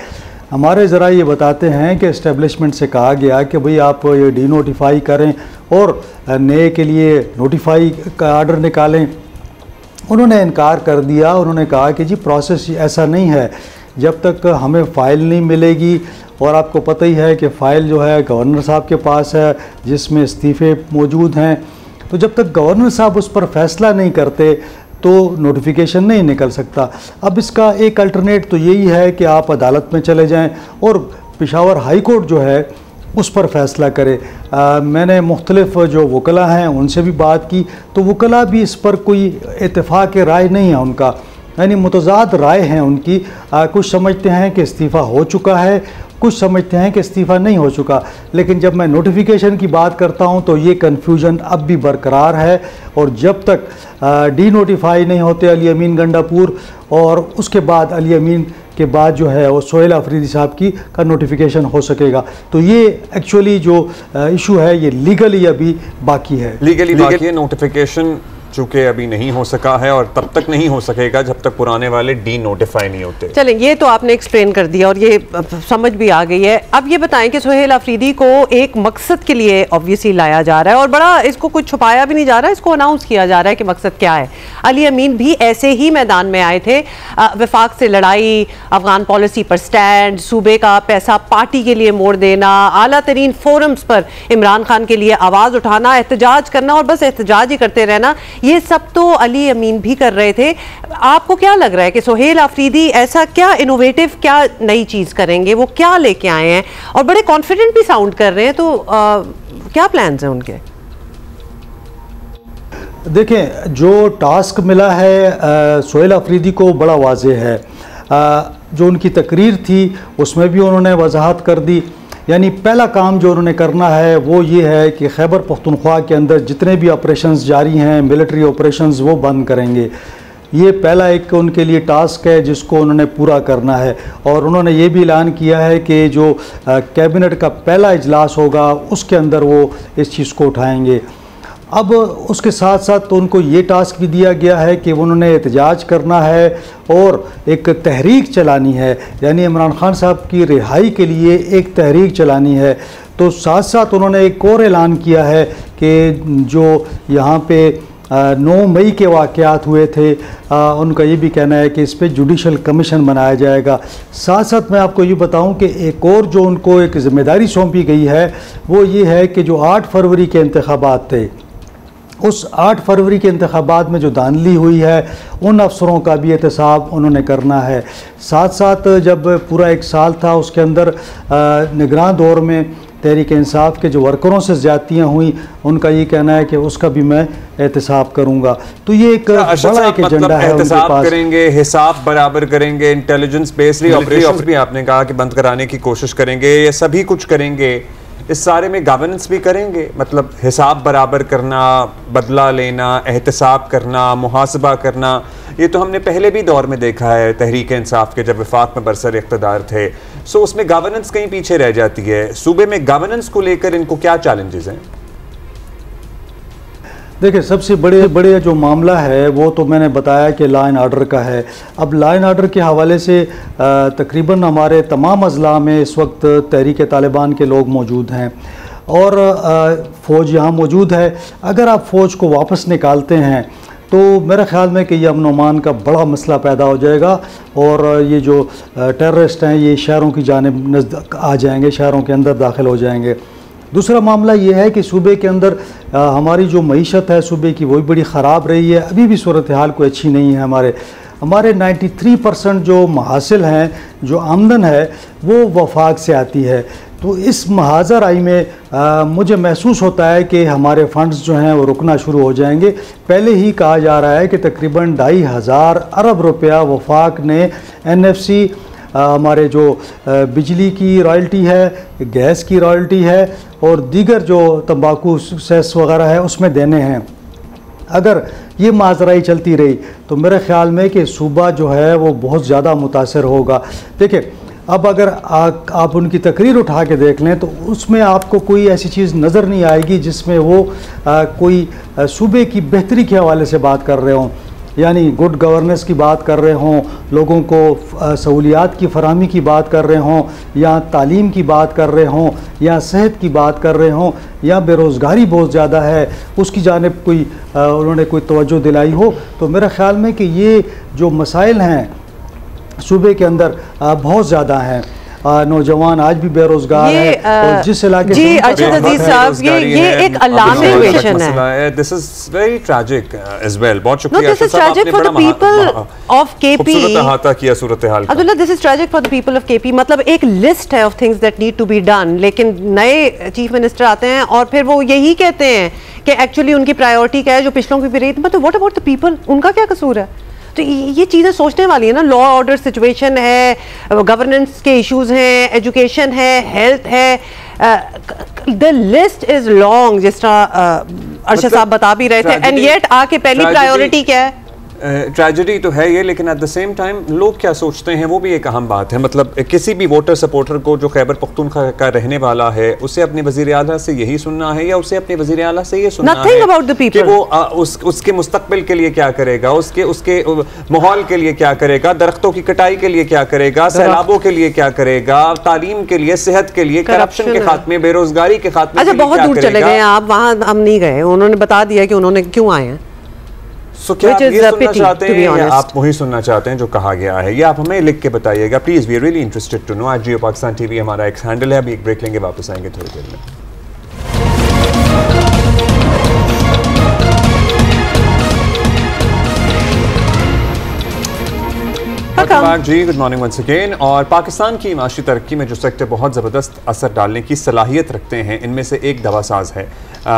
हमारे ज़रा ये बताते हैं कि इस्टेब्लिशमेंट से कहा गया कि भाई आप ये डी नोटिफाई करें और नए के लिए नोटिफाई का आर्डर निकालें। उन्होंने इनकार कर दिया। उन्होंने कहा कि जी प्रोसेस ऐसा नहीं है, जब तक हमें फ़ाइल नहीं मिलेगी, और आपको पता ही है कि फ़ाइल जो है गवर्नर साहब के पास है जिसमें इस्तीफ़े मौजूद हैं, तो जब तक गवर्नर साहब उस पर फ़ैसला नहीं करते तो नोटिफिकेशन नहीं निकल सकता। अब इसका एक अल्टरनेट तो यही है कि आप अदालत में चले जाएं और पेशावर हाई कोर्ट जो है उस पर फ़ैसला करे। मैंने मुख्तलिफ जो वकला हैं उनसे भी बात की, तो वकला भी इस पर कोई इत्तेफाक राय नहीं है उनका, यानी मुतज़ाद राय हैं उनकी। कुछ समझते हैं कि इस्तीफ़ा हो चुका है, कुछ समझते हैं कि इस्तीफ़ा नहीं हो चुका। लेकिन जब मैं नोटिफिकेशन की बात करता हूं तो ये कन्फ्यूजन अब भी बरकरार है, और जब तक डी नोटिफाई नहीं होते अली अमीन गंडापुर, और उसके बाद अली अमीन के बाद जो है वो सुहेल आफरीदी साहब का नोटिफिकेशन हो सकेगा। तो ये एक्चुअली जो इशू है ये लीगली अभी बाकी है। लीगली बाकी है, नोटिफिकेशन चूंकि अभी नहीं हो सका है और तब तक नहीं हो सकेगा जब तक पुराने वाले डी नोटिफाई नहीं होते। चलें, ये तो आपने एक्सप्लेन कर दिया और ये समझ भी आ गई है। अब ये बताएं कि सुहेल अफरीदी को एक मकसद के लिए ऑब्वियसली लाया जा रहा है और बड़ा इसको कुछ छुपाया भी नहीं जा रहा है, इसको अनाउंस किया जा रहा है कि मकसद क्या है। अली अमीन भी ऐसे ही मैदान में आए थे, वफाक से लड़ाई, अफगान पॉलिसी पर स्टैंड, सूबे का पैसा पार्टी के लिए मोड़ देना, आला तरीन फोरम्स पर इमरान खान के लिए आवाज़ उठाना, एहतजाज करना और बस एहतजाज ही करते रहना, ये सब तो अली अमीन भी कर रहे थे। आपको क्या लग रहा है कि सुहेल अफरीदी ऐसा क्या इनोवेटिव, क्या नई चीज़ करेंगे, वो क्या लेके आए हैं और बड़े कॉन्फिडेंट भी साउंड कर रहे हैं, तो क्या प्लान्स हैं उनके? देखें, जो टास्क मिला है सुहेल अफरीदी को बड़ा वाज़ेह है। जो उनकी तकरीर थी उसमें भी उन्होंने वजाहत कर दी, यानी पहला काम जो उन्होंने करना है वो ये है कि खैबर पख्तूनख्वा के अंदर जितने भी ऑपरेशंस जारी हैं, मिलिट्री ऑपरेशंस, वो बंद करेंगे। ये पहला एक उनके लिए टास्क है जिसको उन्होंने पूरा करना है। और उन्होंने ये भी ऐलान किया है कि जो कैबिनेट का पहला इजलास होगा उसके अंदर वो इस चीज़ को उठाएंगे। अब उसके साथ साथ तो उनको ये टास्क भी दिया गया है कि उन्होंने एहतजाज करना है और एक तहरीक चलानी है, यानी इमरान खान साहब की रिहाई के लिए एक तहरीक चलानी है। तो साथ साथ उन्होंने एक और ऐलान किया है कि जो यहाँ पे 9 मई के वाक़यात हुए थे, उनका ये भी कहना है कि इस पर जुडिशल कमीशन बनाया जाएगा। साथ साथ मैं आपको ये बताऊं कि एक और जो उनको एक ज़िम्मेदारी सौंपी गई है वो ये है कि जो 8 फरवरी के इंतखाबात थे, उस 8 फरवरी के इंतखाबात में जो धांधली हुई है उन अफसरों का भी एहतसाब उन्होंने करना है। साथ साथ जब पूरा 1 साल था उसके अंदर निगरान दौर में तहरीक इंसाफ के जो वर्करों से ज़्यादतियाँ हुई, उनका ये कहना है कि उसका भी मैं एहतसाब करूँगा। तो ये एक बड़ा एक एजेंडा है उनके पास। करेंगे, हिसाब बराबर करेंगे, इंटेलिजेंस बेस्ड ऑपरेशंस भी आपने कहा कि बंद कराने की कोशिश करेंगे, ये सभी कुछ करेंगे। इस सारे में गवर्नेंस भी करेंगे, मतलब हिसाब बराबर करना, बदला लेना, एहतसाब करना, मुहासबा करना। ये तो हमने पहले भी दौर में देखा है तहरीक इंसाफ के, जब वफाक में बरसर इक़्तिदार थे। सो उसमें गवर्नेंस कहीं पीछे रह जाती है। सूबे में गवर्नेंस को लेकर इनको क्या चैलेंजेस हैं? देखिए, सबसे बड़े जो मामला है वो तो मैंने बताया कि लॉ एंड आर्डर का है। अब लॉ एंड आर्डर के हवाले से तकरीबन हमारे तमाम अज़ला में इस वक्त तहरीक तालिबान के लोग मौजूद हैं और फ़ौज यहाँ मौजूद है। अगर आप फ़ौज को वापस निकालते हैं तो मेरे ख़्याल में कि ये अमन अमान का बड़ा मसला पैदा हो जाएगा और ये जो टेररिस्ट हैं ये शहरों की जानिब नज़दीक आ जाएंगे, शहरों के अंदर दाखिल हो जाएंगे। दूसरा मामला ये है कि सूबे के अंदर हमारी जो मईशत है सूबे की, वही बड़ी ख़राब रही है। अभी भी सूरत हाल कोई अच्छी नहीं है। हमारे 93% जो महासिल हैं, जो आमदन है, वो वफाक से आती है। तो इस महाजर आई में मुझे महसूस होता है कि हमारे फंड्स जो हैं वो रुकना शुरू हो जाएंगे। पहले ही कहा जा रहा है कि तकरीबन 2,500 अरब रुपया वफाक ने NFC, हमारे जो बिजली की रॉयल्टी है, गैस की रॉयल्टी है और दीगर जो तंबाकू सेस वगैरह है उसमें देने हैं। अगर ये माजराई चलती रही तो मेरे ख़्याल में कि सूबा जो है वो बहुत ज़्यादा मुतासर होगा। देखिए, अब अगर आप उनकी तकरीर उठा के देख लें तो उसमें आपको कोई ऐसी चीज़ नज़र नहीं आएगी जिसमें वो कोई सूबे की बेहतरी के हवाले से बात कर रहे हों, यानी गुड गवर्नेंस की बात कर रहे हों, लोगों को सहूलियात की फराहमी की बात कर रहे हों, या तालीम की बात कर रहे हों, या सेहत की बात कर रहे हों, या बेरोज़गारी बहुत ज़्यादा है उसकी जानिब कोई उन्होंने कोई तवज्जो दिलाई हो। तो मेरे ख़्याल में कि ये जो मसाइल हैं सूबे के अंदर बहुत ज़्यादा हैं। नौजवान आज भी बेरोजगार है और जिस इलाके जी अरशद अजीज साहब ये एक अलार्मिंग विजन है। This is very tragic as well. बहुत शुक्रिया। This is tragic for the people of KP. खूबसूरत अहाता किया सूरत हाल का। Abdullah, this is tragic for the people of KP. मतलब एक लिस्ट है of things that need to be done, लेकिन नए चीफ मिनिस्टर आते हैं और फिर वो यही कहते हैं कि एक्चुअली उनकी प्रायोरिटी क्या है जो पिछलों की भी रही। मतलब व्हाट अबाउट द पीपल, उनका क्या कसूर है? तो ये चीज़ें सोचने वाली है ना। लॉ ऑर्डर सिचुएशन है, गवर्नेंस के इश्यूज हैं, एजुकेशन है, हेल्थ है, द लिस्ट इज लॉन्ग, जिस तरह अरशद साहब बता भी रहे थे। एंड येट आके पहली प्रायोरिटी क्या है? ट्रेजेडी तो है ये, लेकिन एट द सेम टाइम लोग क्या सोचते हैं वो भी एक अहम बात है। मतलब किसी भी वोटर सपोर्टर को जो खैबर पख्तूनख्वा का रहने वाला है, उसे अपने वज़ीर आला से यही सुनना है या उसे अपने वज़ीर आला से ये सुनना है कि वो उसके मुस्तकबिल के लिए क्या करेगा, उसके माहौल के लिए क्या करेगा, दरख्तों की कटाई के लिए क्या करेगा, सैलाबों के लिए क्या करेगा, तालीम के लिए, सेहत के लिए, करप्शन के खात्मे, बेरोजगारी के खात्मे। अच्छा, बहुत दूर चले गए आप, वहाँ हम नहीं गए, उन्होंने बता दिया कि उन्होंने क्यों आए हैं। क्या आप ये सुनना चाहते हैं या आप वही सुनना चाहते हैं जो कहा गया है, ये आप हमें लिख के बताइएगा please. We are really interested to know. Geo Pakistan TV हमारा एक हैंडल है। अभी एक ब्रेक लेंगे, वापस आएंगे थोड़ी देर में। जी गुड मॉर्निंग वंस अगेन। और पाकिस्तान की माशी तरक्की में जो सेक्टर बहुत ज़बरदस्त असर डालने की सलाहियत रखते हैं, इनमें से एक दवासाज है।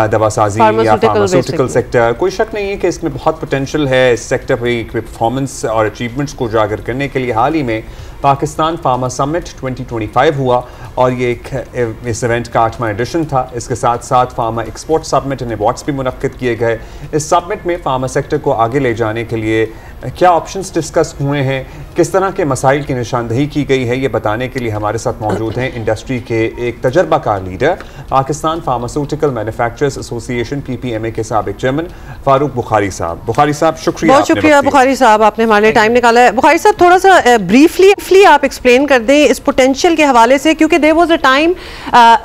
दवासाजी या फार्मास्यूटिकल सेक्टर, कोई शक नहीं है कि इसमें बहुत पोटेंशियल है। इस सेक्टर की परफॉर्मेंस और अचीवमेंट्स को उजागर करने के लिए हाल ही में पाकिस्तान फार्मा समिट 2025 हुआ और ये इस इवेंट का 8वां एडिशन था। इसके साथ साथ pharma export summit and awards भी मुनक्किद किए गए। इस समिट में फार्मा सेक्टर को आगे ले जाने के लिए क्या ऑप्शंस डिस्कस हुए हैं, किस तरह के मसाइल की निशानदही की गई है, ये बताने के लिए हमारे साथ मौजूद हैं इंडस्ट्री के एक तजर्बाकार leader, Pakistan pharmaceutical manufacturers association PPMA के साबिक चेयरमैन फारूक बुखारी साहब। बुखारी साहब शुक्रिया, बहुत शुक्रिया बुखारी साहब, आपने हमारे लिए टाइम निकाला है। बुखारी साहब, थोड़ा सा ब्रीफली आप एक्सप्लेन कर दें इस पोटेंशियल के हवाले से, क्योंकि देयर वाज अ टाइम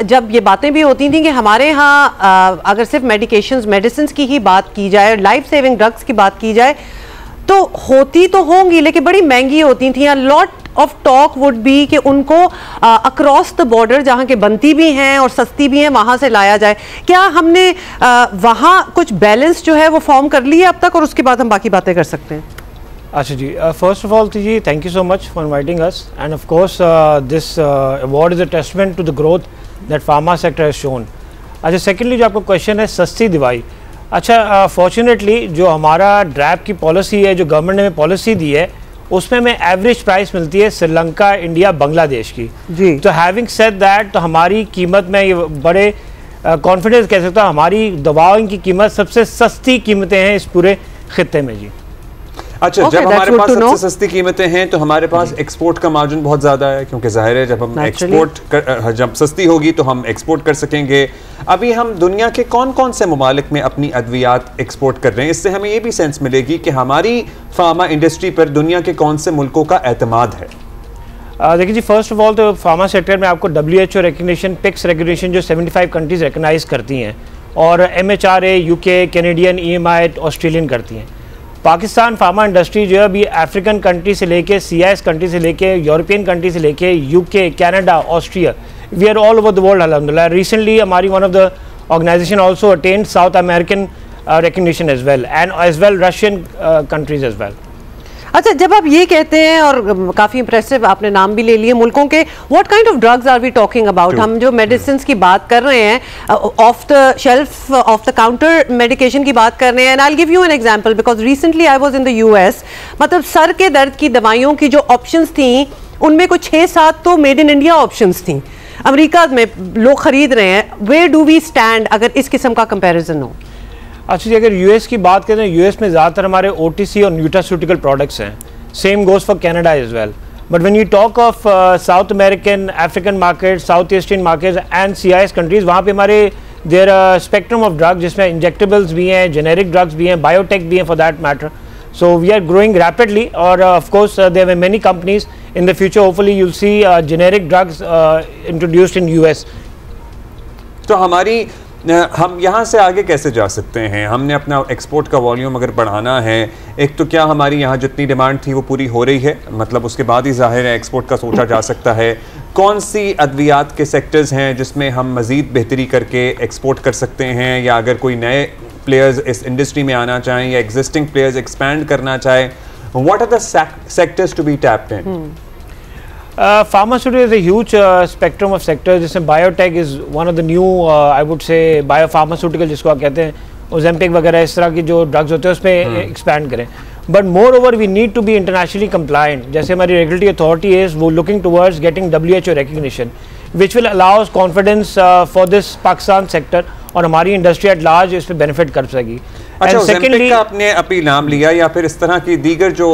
जब ये बातें भी होती थी कि हमारे यहाँ अगर सिर्फ मेडिसिन की ही बात की जाए, लाइफ सेविंग ड्रग्स की बात की जाए तो होती तो होंगी लेकिन बड़ी महंगी होती थी। Lot of talk would be कि उनको अक्रॉस द बॉर्डर जहाँ के बनती भी हैं और सस्ती भी हैं वहाँ से लाया जाए। क्या हमने वहाँ कुछ बैलेंस जो है वो फॉर्म कर लिया अब तक, और उसके बाद हम बाकी बातें कर सकते हैं? अच्छा जी, फर्स्ट ऑफ ऑल जी thank you so much for inviting us and of course this award is a testament to the growth that pharma sector has shown. अच्छा, सेकेंडली जो आपका क्वेश्चन है सस्ती दवाई, अच्छा फॉर्चुनेटली जो हमारा ड्रैप की पॉलिसी है, जो गवर्नमेंट ने पॉलिसी दी है, उसमें हमें एवरेज प्राइस मिलती है श्रीलंका, इंडिया, बांग्लादेश की जी। तो हैविंग सेड दैट, तो हमारी कीमत में ये बड़े कॉन्फिडेंस कह सकता हूँ हमारी दवाओं की कीमत सबसे सस्ती कीमतें हैं इस पूरे खित्ते में जी। अच्छा, जब हमारे पास सबसे सस्ती कीमतें हैं तो हमारे पास एक्सपोर्ट का मार्जिन बहुत ज़्यादा है, क्योंकि जाहिर है जब हम जब सस्ती होगी तो हम एक्सपोर्ट कर सकेंगे। अभी हम दुनिया के कौन कौन से ममालिक में अपनी अद्वियात एक्सपोर्ट कर रहे हैं, इससे हमें ये भी सेंस मिलेगी कि हमारी फार्मा इंडस्ट्री पर दुनिया के कौन से मुल्कों का एतमाद है। देखिए जी, फर्स्ट ऑफ ऑल तो फार्मा सेक्टर में आपको WHO रिकग्निशन, PICS रिकग्निशन जो 75 कंट्रीज रिकगनाइज करती हैं, और MHRA UK, Canadian, EMI Australian करती हैं। पाकिस्तान फार्मा इंडस्ट्री जो है अभी अफ्रीकन कंट्री से लेके CIS कंट्री से लेके यूरोपियन कंट्री से लेके UK, Canada, Austria, we are all over the world अल्हम्दुलिल्लाह। रिसेंटली हमारी one of the organisation also attend South American recognition as well and as well Russian countries as well. अच्छा, जब आप ये कहते हैं और काफ़ी इंप्रेसिव आपने नाम भी ले लिए मुल्कों के, what kind of drugs are we talking about? हम जो मेडिसिन की बात कर रहे हैं, off the shelf, off the counter medication की बात कर रहे हैं। And I will give you an example because recently I was in the US। मतलब सर के दर्द की दवाइयों की जो ऑप्शंस थी उनमें कुछ 6-7 तो मेड इन इंडिया ऑप्शंस थी, अमेरिका में लोग खरीद रहे हैं। वेयर डू वी स्टैंड अगर इस किस्म का कंपेरिजन हो? अच्छा जी, अगर US की बात करें, US में ज़्यादातर हमारे OTC और न्यूट्रास्यूटिकल प्रोडक्ट्स हैं। Same goes for Canada as well. But when you talk of South American, African market, South Eastern markets and CIS countries, वहाँ पे हमारे देयर स्पेक्ट्रम ऑफ ड्रग्स जिसमें इंजेक्टेबल्स भी हैं, जेनेरिक ड्रग्स भी हैं, बायोटेक भी हैं for that matter. So we are growing rapidly और of course there are many companies in the future, hopefully you will see generic drugs introduced in US। तो हम यहाँ से आगे कैसे जा सकते हैं? हमने अपना एक्सपोर्ट का वॉल्यूम अगर बढ़ाना है, एक तो क्या हमारी यहाँ जितनी डिमांड थी वो पूरी हो रही है, मतलब उसके बाद ही जाहिर है एक्सपोर्ट का सोचा जा सकता है। कौन सी अद्वियात के सेक्टर्स हैं जिसमें हम मज़ीद बेहतरी करके एक्सपोर्ट कर सकते हैं, या अगर कोई नए प्लेयर्स इस इंडस्ट्री में आना चाहें या एग्जिस्टिंग प्लेयर्स एक्सपैंड करना चाहें, what are the sectors to be tapped in? Pharmaceutical is a huge spectrum of sectors, जिसमें biotech is one of the new I would say biopharmaceutical जिसको आप कहते हैं, Ozempic वगैरह इस तरह की जो ड्रग्स होते हैं उसमें एक्सपैंड करें। But more over we need to be internationally compliant. जैसे हमारी रेगुलेटरी अथॉरिटी इज वो looking towards getting WHO recognition which will allows confidence for this Pakistan sector, और हमारी इंडस्ट्री एट लार्ज इस पर बेनिफिट कर सकेगी। अच्छा, सेकेंडली आपने अभी नाम लिया या फिर इस तरह की दीगर जो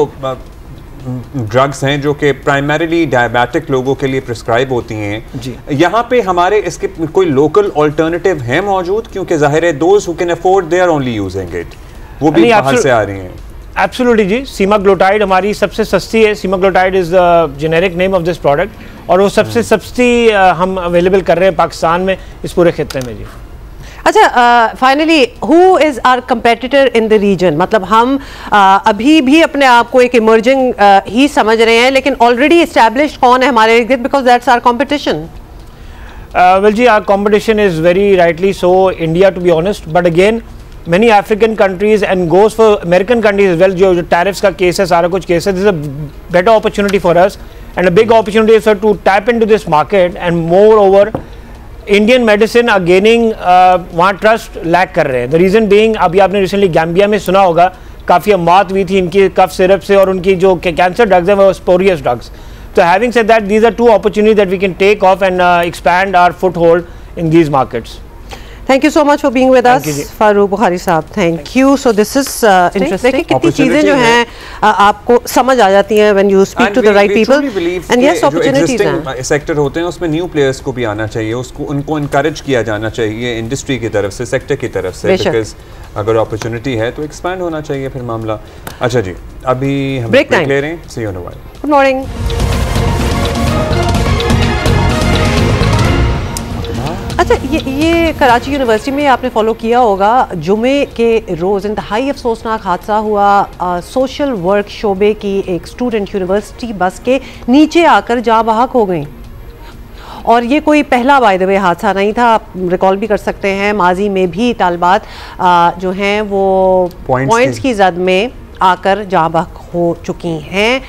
ड्रग्स हैं जो कि प्राइमरीली डायबिटिक लोगों के लिए प्रिस्क्राइब होती हैं जी, यहाँ पे हमारे इसके कोई लोकल ऑल्टरनेटिव है मौजूद? क्योंकि जाहिर है those who can afford they are only using it, वो भी बाहर से आ रही हैं। एब्सोल्युटली जी, सीमाग्लोटाइड हमारी सबसे सस्ती है। Semaglutide is the generic name of this product और वो सबसे सस्ती हम अवेलेबल कर रहे हैं पाकिस्तान में, इस पूरे खित्ते में जी। अच्छा, finally who is our competitor in the region? मतलब हम अभी भी अपने आप को एक इमर्जिंग ही समझ रहे हैं, लेकिन ऑलरेडी एस्टैब्लिश्ड कौन है हमारे इर्द गिर्द? Because that's our competition. Well जी, our competition is very rightly so India, to be honest, but again many African countries and goes for American countries as well. जो tariffs का केस है, सारा कुछ केस है, this is a better opportunity for us and a big opportunity for to tap into this market, and moreover Indian medicine are gaining वहाँ trust lack कर रहे हैं। The reason being, अभी आपने रिसेंटली गैम्बिया में सुना होगा काफ़ी मौत हुई थी इनकी कफ सिरप से, और उनकी जो कैंसर ड्रग्स है वो स्पोरियस ड्रग्स। तो having said that, these are two opportunities that we can take off and expand our foothold in these markets. Thank you so much for being with us, Farooq Bukhari साहब. Thank you. So this is interesting. देखिए कितनी चीजें जो हैं आपको समझ आ जाती हैं when you speak to the right people. And yes, opportunities हैं. सेक्टर होते हैं उसमें न्यू प्लेयर्स को भी आना चाहिए, उसको उनको इनकरेज किया जाना चाहिए इंडस्ट्री की तरफ से, सेक्टर की तरफ से, बिकॉज अगर अपॉर्चुनिटी है तो एक्सपैंड होना चाहिए फिर मामला. अच्छा जी, अभी हम ब्रेक ले रहे हैं. See you in a while. Good morning. अच्छा, ये कराची यूनिवर्सिटी में आपने फॉलो किया होगा, जुमे के रोज़ इंतहाई अफसोसनाक हादसा हुआ. सोशल वर्क शोबे की एक स्टूडेंट यूनिवर्सिटी बस के नीचे आकर जाँ बहक हो गई. और ये कोई पहला बाय द वे हादसा नहीं था, आप रिकॉल भी कर सकते हैं माजी में भी तालबात जो हैं वो पॉइंट्स की जद में आकर जाँ बहक हो चुकी हैं.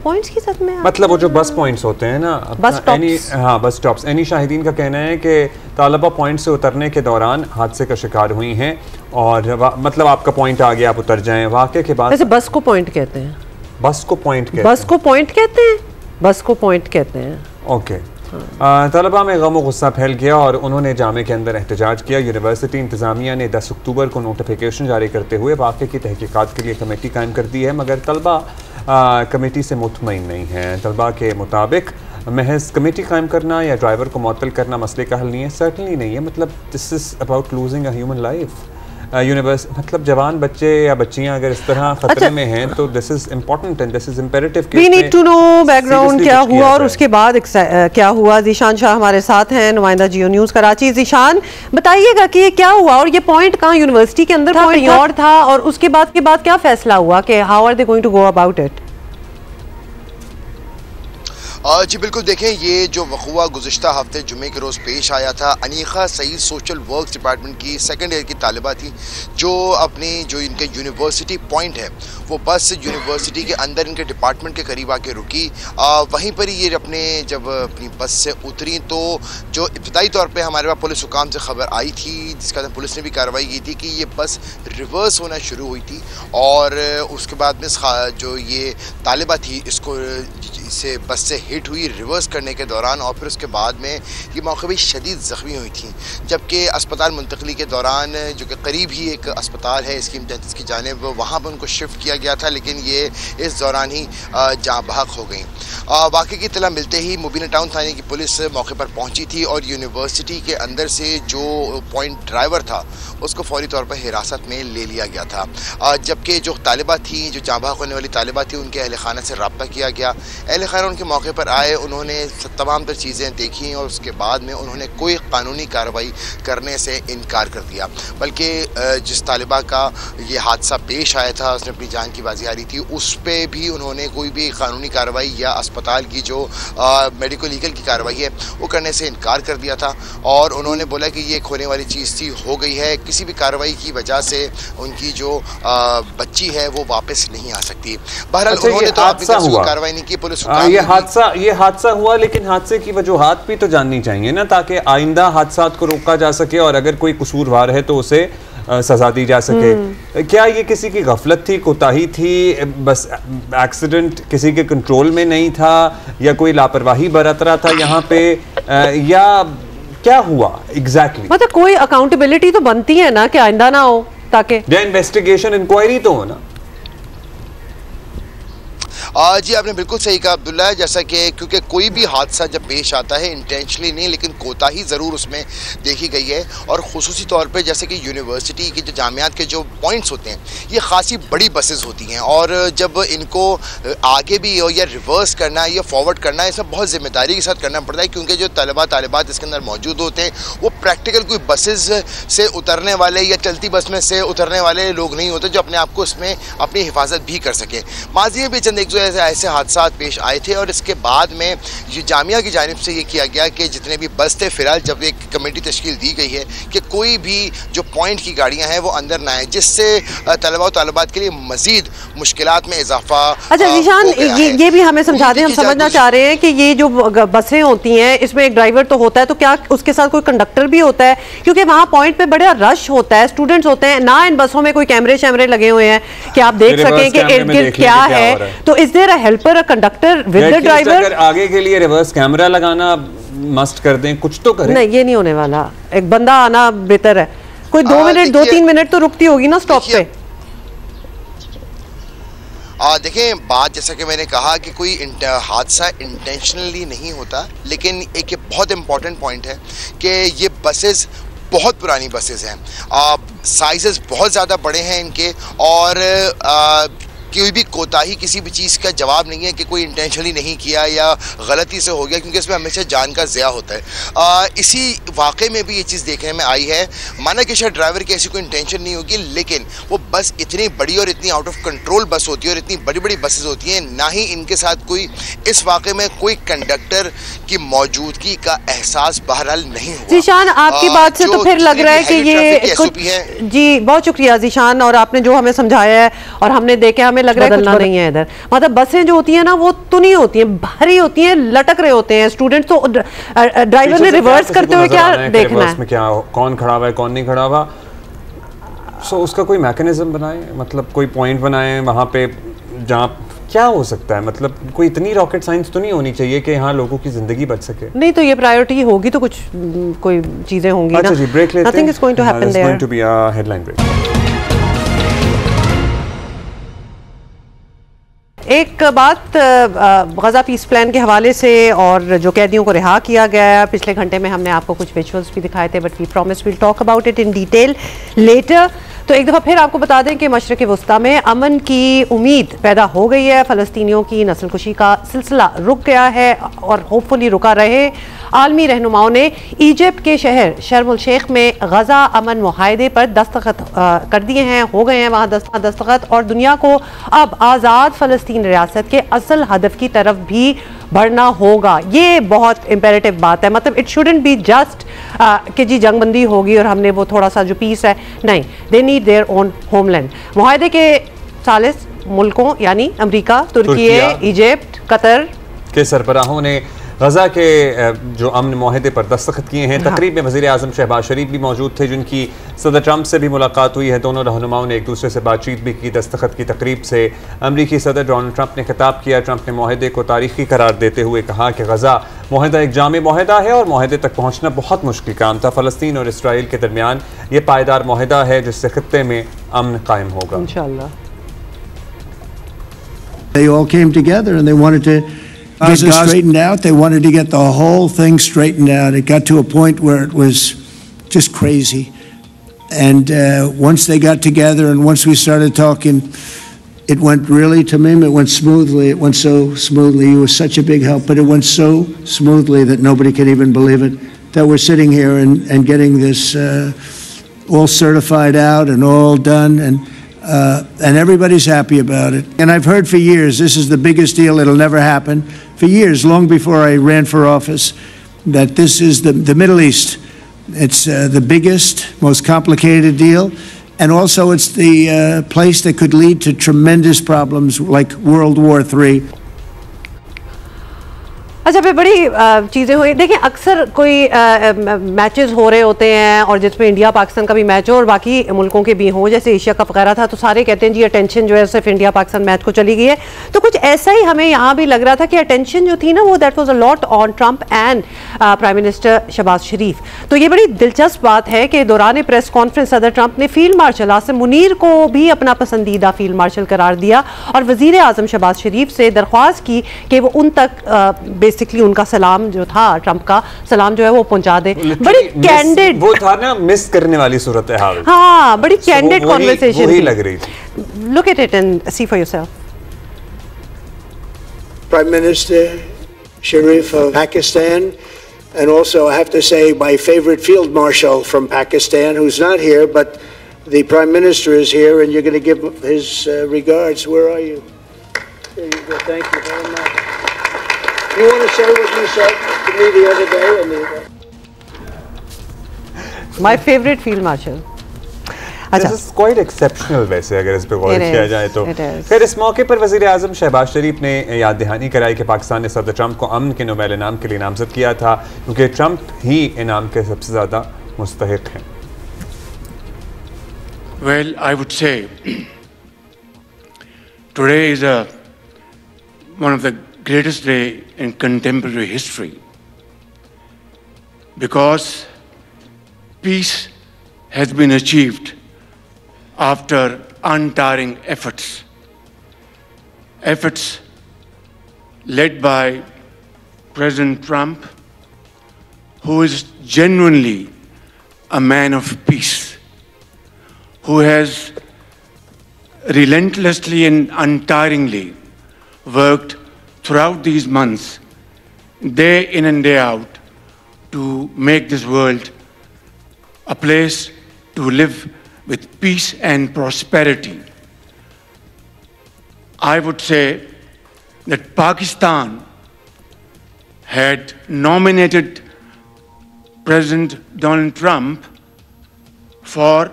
पॉइंट्स की जद में मतलब वो जो बस पॉइंट्स होते हैं ना, बस स्टॉप्स. हाँ, बस स्टॉप्स. एनी शाहिदीन का कहना है कि तालबा पॉइंट से उतरने के दौरान हादसे का शिकार हुई हैं, और मतलब आपका पॉइंट आ गया, आप उतर जाएं. वाक़े के बाद वैसे बस को पॉइंट कहते हैं, बस को पॉइंट कहते हैं, बस को पॉइंट कहते हैं, बस को पॉइंट कहते हैं. ओके. तलबा में गम व गुस्सा फैल गया और उन्होंने जामे के अंदर एहतजाज किया. यूनिवर्सिटी इंतज़ामिया ने 10 अक्टूबर को नोटिफिकेशन जारी करते हुए वाक़े की तहकीकात के लिए कमेटी कायम कर दी है, मगर तलबा कमेटी से मुतमईन नहीं है. तलबा के मुताबिक महज कमेटी कायम करना या ड्राइवर को मुअत्तल करना मसले का हल नहीं है, सर्टनली नहीं है. मतलब this is about losing a human life. मतलब जवान बच्चे या बच्चियां अगर इस तरह खतरे में हैं तो this is important and this is imperative. We need to know background क्या हुआ और उसके बाद क्या हुआ. ज़ीशान शाह हमारे साथ हैं, नुमाइंदा जियो न्यूज़ कराची. ज़ीशान, बताइएगा कि ये क्या हुआ और ये पॉइंट कहाँ यूनिवर्सिटी के अंदर था, कहीं और था, और उसके बाद क्या फैसला हुआ कि how are they going to go about it? जी बिल्कुल, देखें, ये जो वक़ुआ गुज़िश्ता हफ्ते जुमे के रोज़ पेश आया था. अनीखा सईद सोशल वर्क डिपार्टमेंट की सेकंड ईयर की तालिबा थी जो अपनी जो इनके यूनिवर्सिटी पॉइंट है वो बस यूनिवर्सिटी के अंदर इनके डिपार्टमेंट के करीब आके रुकी. वहीं पर ही ये जब अपनी बस से उतरी तो जो इब्तदाई तौर पर हमारे पास पुलिस हुकाम से खबर आई थी, जिसका पुलिस ने भी कार्रवाई की थी कि ये बस रिवर्स होना शुरू हुई थी, और उसके बाद में जो ये तालिबा थी इसे बस से हिट हुई रिवर्स करने के दौरान, और फिर उसके बाद में ये मौके पर शदीद ज़ख्मी हुई थी. जबकि अस्पताल मुंतकली के दौरान जो कि करीब ही एक अस्पताल है स्कीम तहत की जानिब, वहाँ पर उनको शिफ्ट किया गया था, लेकिन ये इस दौरान ही जाँ बहक हो गई. वाक़े की इत्तला मिलते ही मुबीना टाउन थाने की पुलिस मौके पर पहुँची थी और यूनिवर्सिटी के अंदर से जो पॉइंट ड्राइवर था उसको फौरी तौर पर हिरासत में ले लिया गया था. जबकि जो तालिबा थी, जो जाँ बहक होने वाली तालिबा थी, उनके अहल खाना से रब्ता किया गया. अहल खाना उनके मौके पर आए, उन्होंने तमाम तर चीज़ें देखी और उसके बाद में उन्होंने कोई कानूनी कार्रवाई करने से इनकार कर दिया. बल्कि जिस तालिबा का ये हादसा पेश आया था, उसने अपनी जान की बाजी हारी थी, उस पर भी उन्होंने कोई भी कानूनी कार्रवाई या अस्पताल की जो मेडिकल लीगल की कार्रवाई है वो करने से इनकार कर दिया था. और उन्होंने बोला कि ये एक होने वाली चीज़ थी, हो गई है, किसी भी कार्रवाई की वजह से उनकी जो बच्ची है वो वापस नहीं आ सकती. बहरहाल उन्होंने तो अभी तक कोई कार्रवाई नहीं की. पुलिस ये हादसा हुआ, लेकिन हादसे की वजूहात भी तो जाननी चाहिए ना, ताकि आइंदा हादसात को रोका जा सके और अगर कोई कसूरवार है तो उसे सजा दी जा सके. क्या ये किसी की गफलत थी, कोताही थी, बस एक्सीडेंट किसी के कंट्रोल में नहीं था, या कोई लापरवाही बरत रहा था यहाँ पे, या क्या हुआ एग्जैक्टली? मतलब कोई अकाउंटेबिलिटी तो बनती है ना कि आइंदा ना हो. ताकि इन्वेस्टिगेशन इंक्वायरी तो हो ना। जी आपने बिल्कुल सही कहा अब्दुल्ला, जैसा कि क्योंकि कोई भी हादसा जब पेश आता है इंटेंशनली नहीं लेकिन कोताही ज़रूर उसमें देखी गई है। और ख़ुसूसी तौर पे जैसे कि यूनिवर्सिटी के जो जामियात के जो पॉइंट्स होते हैं ये ख़ासी बड़ी बसेस होती हैं और जब इनको आगे भी हो या रिवर्स करना है या फॉरवर्ड करना है इसमें बहुत ज़िम्मेदारी के साथ करना पड़ता है, क्योंकि जो तलबा तालिबात इसके अंदर मौजूद होते हैं वो प्रैक्टिकल कोई बसेस से उतरने वाले या चलती बस में से उतरने वाले लोग नहीं होते जो अपने आप को इसमें अपनी हिफाजत भी कर सकें। माजी में भी चंद एक ऐसे हादसा पेश आए थे और इसके बाद में ये जामिया की जानिब से ये किया गया कि जितने भी बस थे फिलहाल जब एक कमेटी तश्कील दी गई है कि कोई भी जो पॉइंट की गाड़ियां हैं वो अंदर ना आए, जिससे तलबा और तालिबात के लिए मजीद मुश्किलात में इजाफा। अच्छा ईशान, ये भी हमें समझा दें, हम समझना चाह रहे हैं कि ये जो बसें होती हैं इसमें एक ड्राइवर तो होता है, तो क्या उसके साथ कोई कंडक्टर भी होता है? क्योंकि वहाँ पॉइंट पे बड़ा रश होता है, स्टूडेंट्स होते हैं ना, इन बसों में कोई कैमरे शैमरे लगे हुए हैं कि आप देख सकें कि इर्द गिर्द क्या है। तो is there a helper, a conductor with the driver? आगे के लिए रिवर्स कैमरा लगाना मस्ट कर दें, कुछ तो करें। नहीं, ये नहीं होने वाला, एक बंदा आना बेहतर है। कोई 2 मिनट 2-3 मिनट तो रुकती होगी ना स्टॉप पे। देखें बात जैसा कि मैंने कहा कि कोई हादसा इंटेंशनली नहीं होता, लेकिन एक ये बहुत इंपॉर्टेंट पॉइंट है कि ये बसेस बहुत पुरानी बसेस हैं, साइजेस बहुत ज़्यादा बड़े हैं इनके और कोई भी कोताही किसी भी चीज़ का जवाब नहीं है कि कोई इंटेंशनली नहीं किया या गलती से हो गया, क्योंकि इसमें हमेशा जान का ज़िया होता है। इसी वाक़े में भी ये चीज़ देखने में आई है, माना कि शायद ड्राइवर की ऐसी कोई इंटेंशन नहीं होगी, लेकिन वो बस इतनी बड़ी और इतनी आउट ऑफ कंट्रोल बस होती है और इतनी बड़ी बड़ी बसेस होती हैं, ना ही इनके साथ कोई इस वाक़े में कोई कंडक्टर की मौजूदगी का एहसास बहरहाल नहीं हुआ। ज़ीशान, आपकी बात से तो फिर लग रहा है कि ये कुछ, जी बहुत शुक्रिया ज़ीशान, और आपने जो हमें समझाया है और हमने देखे, हमें लग रहा है कुछ नहीं है इधर। मतलब बसें जो होती हैं ना वो तो नहीं होती हैं, भारी होती हैं, लटक रहे होते हैं स्टूडेंट्स, तो ड्राइवर ने रिवर्स करते हुए क्या देखना है, क्या कौन खड़ा हुआ है कौन नहीं खड़ा हुआ। सो उसका कोई मैकेनिज्म बनाए, मतलब कोई पॉइंट बनाए वहाँ पे जहाँ क्या हो सकता है, मतलब कोई इतनी रॉकेट साइंस तो नहीं होनी चाहिए कि यहाँ लोगों की जिंदगी बच सके। नहीं तो ये प्रायोरिटी होगी तो कुछ कोई चीजें होंगी ना। अच्छा जी, ब्रेक लेते हैं। Nothing is going to happen there. It's going to be a headline break. एक बात गज़ा पीस प्लान के हवाले से और जो कैदियों को रिहा किया गया, पिछले घंटे में हमने आपको कुछ विजुअल्स भी दिखाए थे, but we promise will talk about it in detail later. तो एक दफ़ा फिर आपको बता दें कि मशरक़ वस्ता में अमन की उम्मीद पैदा हो गई है, फ़लस्तीनियों की नस्लकुशी का सिलसिला रुक गया है और होपफुली रुका रहे। आलमी रहनुमाओं ने इजिप्ट के शहर शर्म उल शेख में गज़ा अमन मुआहदे पर दस्तखत कर दिए हैं, हो गए हैं वहाँ दस्तखत, और दुनिया को अब आज़ाद फ़लस्तीन रियासत के असल हदफ की तरफ भी बढ़ना होगा। ये बहुत इम्पेरेटिव बात है, मतलब इट शुडंट बी जस्ट कि जी जंगबंदी होगी और हमने वो थोड़ा सा जो पीस है, नहीं, they need their own homeland. मुआहदे के 40 मुल्कों यानी अमेरिका, तुर्किया, इजिप्ट, कतर के सरबराहों ने गज़ा के जो अमन मुआहदे पर दस्तखत किए हैं। तकरीब में वज़ीर आज़म शहबाज शरीफ भी मौजूद थे, जिनकी सदर ट्रंप से भी मुलाकात हुई है। दोनों रहनुमाओं ने एक दूसरे से बातचीत भी की। दस्तखत की तकरीब से अमरीकी सदर डोनाल्ड ट्रंप ने खिताब किया। ट्रंप ने मुआहदे को तारीखी करार देते हुए कहा कि गज़ा मुआहदा एक जामे मुआहदा है और मुआहदे तक पहुँचना बहुत मुश्किल काम था। फ़लस्तीन और इसराइल के दरमियान ये पायदार मुआहदा है जिससे खित्ते में अमन कायम होगा इंशाअल्लाह। They all came together and they wanted to get Gaza straightened out. They wanted to get the whole thing straightened out. It got to a point where it was just crazy. And once they got together and once we started talking, it went really, Tamim, it went smoothly. It went so smoothly. You were such a big help, but it went so smoothly that nobody could even believe it, that we're sitting here and getting this all certified out and all done. And everybody's happy about it. And I've heard for years, this is the biggest deal, it'll never happen. For years, long before I ran for office, that this is the Middle East. It's the biggest, most complicated deal. And also it's the place that could lead to tremendous problems like World War III. अच्छा, फिर बड़ी चीज़ें हुई। देखिए, अक्सर कोई matches हो रहे होते हैं और जिसमें इंडिया पाकिस्तान का भी मैच हो और बाकी मुल्कों के भी हो, जैसे एशिया कप वगैरह था, तो सारे कहते हैं जी अटेंशन जो है सिर्फ इंडिया पाकिस्तान मैच को चली गई है। तो कुछ ऐसा ही हमें यहाँ भी लग रहा था कि अटेंशन जो थी ना, वो that was a lot on Trump and prime minister Shahbaz Sharif. तो ये बड़ी दिलचस्प बात है कि दौरान प्रेस कॉन्फ्रेंस सदर ट्रंप ने फील्ड मार्शल आसिम मुनीर को भी अपना पसंदीदा फील्ड मार्शल करार दिया और वजीर आजम शहबाज शरीफ से दरख्वास्त की कि वो उन तक बेसिकली उनका सलाम जो था, ट्रंप का सलाम जो है वो पहुंचा दे। बड़ी कैंडिड वो था ना, मिस करने वाली सूरत हाल। हाँ, बड़ी कैंडिड कॉन्वर्सेशन वही लग रही थी। Look at it and see for yourself. Prime Minister Sharif of Pakistan, and also I have to say my favorite field marshal from Pakistan, who's not here, but the Prime Minister is here, and you're going to give his regards. Where are you? There you go. Thank you very much. You want to say what you said to me the other day? My favorite field marshal. This is quite exceptional वैसे अगर इस पे गौर किया जाए तो। फिर इस मौके पर वज़ीर आज़म शहबाज शरीफ ने याद दहानी कराई कि पाकिस्तान ने सदर ट्रंप को अमन के नोबेल इनाम के लिए नामजद किया था, क्योंकि ट्रंप ही इनाम के सबसे ज़्यादा मुस्तहिक हैं। Well, I would say today is one of the greatest day in contemporary history, because peace has been achieved after untiring efforts led by President Trump, who is genuinely a man of peace, who has relentlessly and untiringly worked throughout these months, day in and day out, to make this world a place to live with peace and prosperity. I would say that Pakistan had nominated President Donald Trump for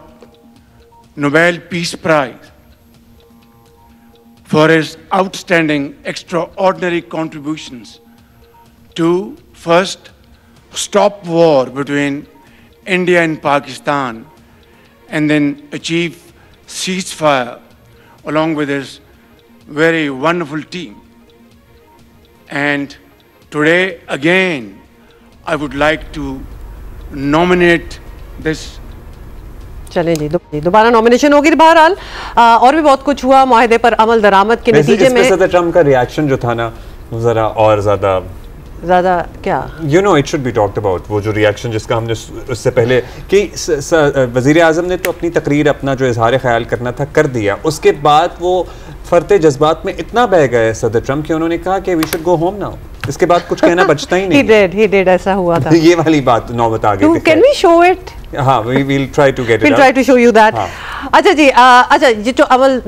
Nobel Peace Prize for his outstanding, extraordinary contributions to first stop war between India and Pakistan, and then achieve ceasefire along with his very wonderful team. And today again, I would like to nominate this. चलें जी, दोबारा nomination होगी। बहरहाल और भी बहुत कुछ हुआ मुआहदे पर अमल दरामद के नतीजे में। सदर ट्रंप का रिएक्शन जो था ना, वो जरा और ज़्यादा क्या, you know, it should be talked about. वो जो रिएक्शन जिसका हमने उससे पहले कि वज़ीर आज़म ने तो अपनी तकरीर, अपना जो इजहार ख्याल करना था कर दिया, उसके बाद वो फरते जज्बात में इतना बह गए सदर ट्रंप कि उन्होंने कहा कि we should go home now. इसके बाद कुछ कहना बचता ही नहीं। he did, ऐसा हुआ था। ये वाली बात नौबत आ गई। Can we show it? हाँ, we'll try to get it. We'll try to show you that. अच्छा जी, अच्छा ये जो अमल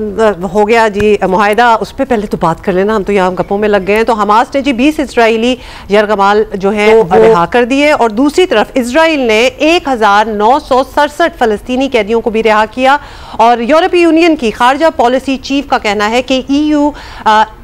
हो गया जी मुआहदा, उस पर पहले तो बात कर लेना, हम तो यहाँ गप्पों में लग गए हैं। तो हमास ने जी 20 इजरायली यरगमाल जो है वो रिहा कर दिए, और दूसरी तरफ इजराइल ने 1967 फ़लस्तीनी कैदियों को भी रिहा किया। और यूरोपीय यूनियन की खारजा पॉलिसी चीफ का कहना है कि EU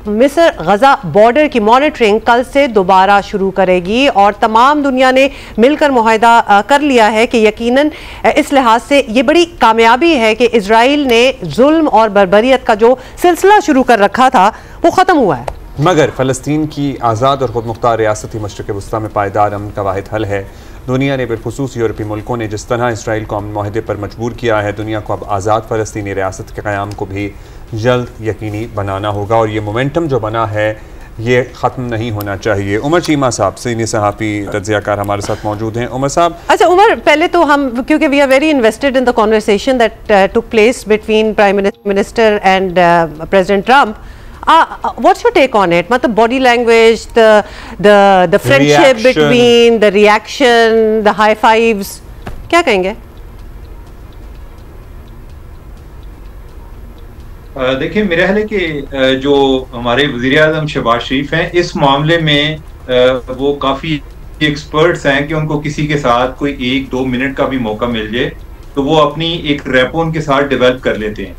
मिस्र गजा बॉर्डर की मॉनिटरिंग कल से दोबारा शुरू करेगी, और तमाम दुनिया ने मिलकर मुआहदा कर लिया है कि यकीनन इस लिहाज से ये बड़ी कामयाबी है कि इजराइल ने जुल्म और बर्बरियत का जो सिलसिला शुरू कर रखा था वो ख़त्म हुआ है। मगर फ़लस्तीन की आज़ाद और खुद मुख्तार रियासती मशरिक़ वस्ता में पायदार अमन का वाहिद हल है। दुनिया ने बिलखुसूस यूरोपीय मुल्कों ने जिस तरह इसराइल को अमन मुआहदे पर मजबूर किया है, दुनिया को अब आज़ाद फ़लस्तीनी रियासत के क़याम को भी जल्द यकीनी बनाना होगा, और ये मोमेंटम जो बना है ये ख़त्म नहीं होना चाहिए। उमर चीमा साहब, सीनियर सहाफ़ी तज्ज़ियाकार हमारे साथ मौजूद हैं। उमर साहब। अच्छा उमर, पहले तो हम, क्योंकि we are very invested in the conversation that took place between prime minister and president Trump, what's your take on it? मतलब body language, the friendship between, the reaction, the high fives, क्या कहेंगे? देखिए, मेरा ख्याल है कि जो हमारे वज़ीर आज़म शहबाज शरीफ हैं, इस मामले में वो काफ़ी एक्सपर्ट्स हैं कि उनको किसी के साथ कोई 1-2 मिनट का भी मौका मिल जाए तो वो अपनी एक रैपो उनके साथ डेवलप कर लेते हैं।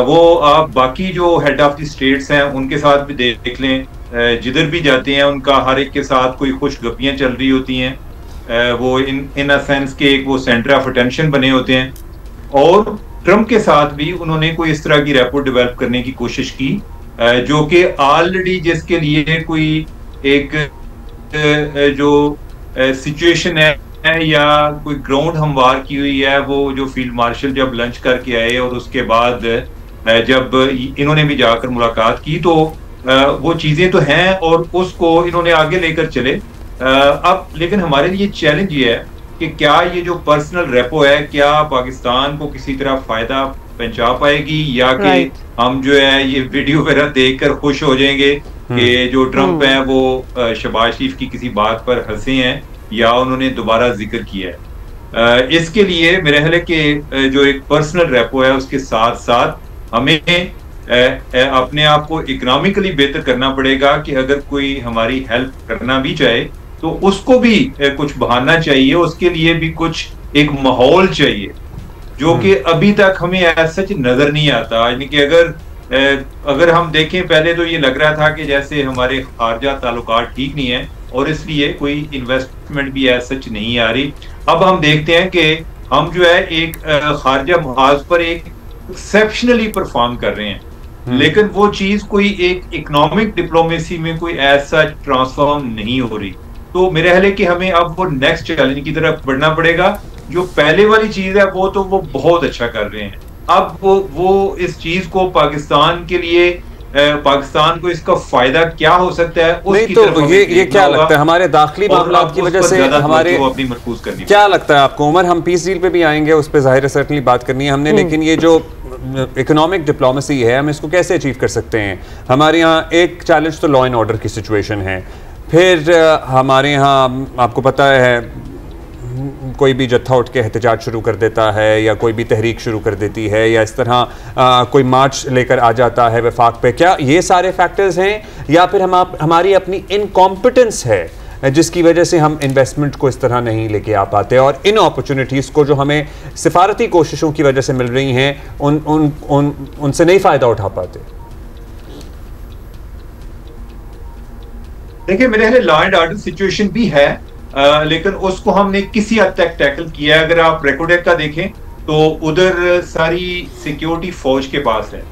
वो आप बाकी जो हेड ऑफ द स्टेट्स हैं उनके साथ भी देख लें, जिधर भी जाते हैं उनका हर एक के साथ कोई खुशगपियां चल रही होती हैं। वो इन अ सेंस के एक वो सेंटर ऑफ अटेंशन बने होते हैं। और ट्रम्प के साथ भी उन्होंने कोई इस तरह की रैपो डेवलप करने की कोशिश की जो कि ऑलरेडी जिसके लिए कोई एक जो सिचुएशन है या कोई ग्राउंड हमवार की हुई है, वो जो फील्ड मार्शल जब लंच करके आए और उसके बाद जब इन्होंने भी जाकर मुलाकात की तो वो चीजें तो हैं और उसको इन्होंने आगे लेकर चले। अब लेकिन हमारे लिए चैलेंज ये है कि क्या ये जो पर्सनल रेपो है क्या पाकिस्तान को किसी तरह फायदा पहुंचा पाएगी या कि हम जो है ये वीडियो वगैरह देखकर खुश हो जाएंगे कि जो ट्रम्प है वो शहबाज शरीफ की किसी बात पर हंसे हैं या उन्होंने दोबारा जिक्र किया है। इसके लिए मेरे ख्याल है कि जो एक पर्सनल रेपो है उसके साथ साथ हमें अपने आप को इकोनॉमिकली बेहतर करना पड़ेगा कि अगर कोई हमारी हेल्प करना भी चाहे तो उसको भी कुछ बहाना चाहिए, उसके लिए भी कुछ एक माहौल चाहिए जो कि अभी तक हमें सच नजर नहीं आता। यानी कि अगर हम देखें पहले तो ये लग रहा था कि जैसे हमारे खारजा ताल्लुकात ठीक नहीं है और इसलिए कोई इन्वेस्टमेंट भी सच नहीं आ रही। अब हम देखते हैं कि हम जो है एक खारजा मुहाज पर एक एक्सेप्शनली परफॉर्म कर रहे हैं, लेकिन वो चीज कोई एक इकोनॉमिक डिप्लोमेसी में कोई ऐसा ट्रांसफॉर्म नहीं हो रही। तो मेरे ख्याल है कि हमें अब वो नेक्स्ट चैलेंज की तरफ बढ़ना पड़ेगा। जो पहले वाली चीज है वो तो वो बहुत अच्छा कर रहे हैं, अब वो इस चीज को पाकिस्तान के लिए पाकिस्तान को इसका फायदा क्या हो सकता है उसकी तो ये क्या लगता है हमारे दाखिली मामलात की वजह से हमारे अपनी मरकूज करनी क्या लगता है आपको उमर? हम पीस डील पे भी आएंगे, उस पर जाहिर है सर्टनली बात करनी है हमने, लेकिन ये जो इकोनॉमिक डिप्लोमेसी है हम इसको कैसे अचीव कर सकते हैं? हमारे यहाँ एक चैलेंज तो लॉ एंड ऑर्डर की सिचुएशन है, फिर हमारे यहाँ आपको पता है कोई भी जत्था उठ के एहतजाज शुरू कर देता है या कोई भी तहरीक शुरू कर देती है या इस तरह कोई मार्च लेकर आ जाता है वफाक पे। क्या ये सारे फैक्टर्स हैं या फिर हमारी अपनी इनकॉम्पिटेंस है जिसकी वजह से हम इन्वेस्टमेंट को इस तरह नहीं लेके आ पाते और इन अपॉर्चुनिटीज़ को जो हमें सिफारती कोशिशों की वजह से मिल रही हैं उनसे नहीं फ़ायदा उठा पाते? देखिए मेरे ख्याल लॉ एंड ऑर्डर सिचुएशन भी है, लेकिन उसको हमने किसी हद तक टैकल किया है। अगर आप रेकोडेक का देखें तो उधर सारी सिक्योरिटी फौज के पास है।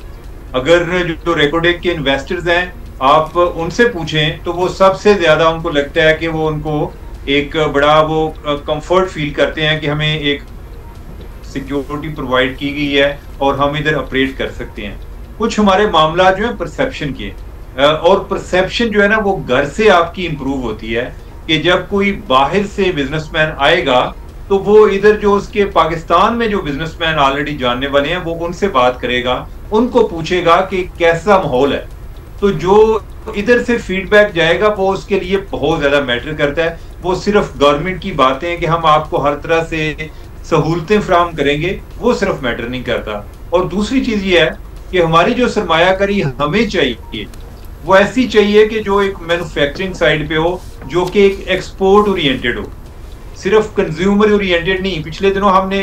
अगर जो रेकोडेक के इन्वेस्टर्स हैं आप उनसे पूछें तो वो सबसे ज्यादा उनको लगता है कि वो उनको एक बड़ा वो कंफर्ट फील करते हैं कि हमें एक सिक्योरिटी प्रोवाइड की गई है और हम इधर ऑपरेट कर सकते हैं। कुछ हमारे मामला जो है परसेप्शन के और परसेप्शन जो है ना वो घर से आपकी इंप्रूव होती है कि जब कोई बाहर से बिजनेसमैन आएगा तो वो इधर जो उसके पाकिस्तान में जो बिजनेसमैन ऑलरेडी जानने वाले हैं वो उनसे बात करेगा, उनको पूछेगा कि कैसा माहौल है। तो जो इधर से फीडबैक जाएगा वो उसके लिए बहुत ज्यादा मैटर करता है। वो सिर्फ गवर्नमेंट की बातें हैं कि हम आपको हर तरह से सहूलतें फराहम करेंगे, वो सिर्फ मैटर नहीं करता। और दूसरी चीज ये है कि हमारी जो सरमायाकारी हमें चाहिए वो ऐसी चाहिए कि जो एक मैन्युफैक्चरिंग साइड पे हो, जो कि एक एक्सपोर्ट ओरिएंटेड हो, सिर्फ कंज्यूमर ओरिएंटेड नहीं। पिछले दिनों हमने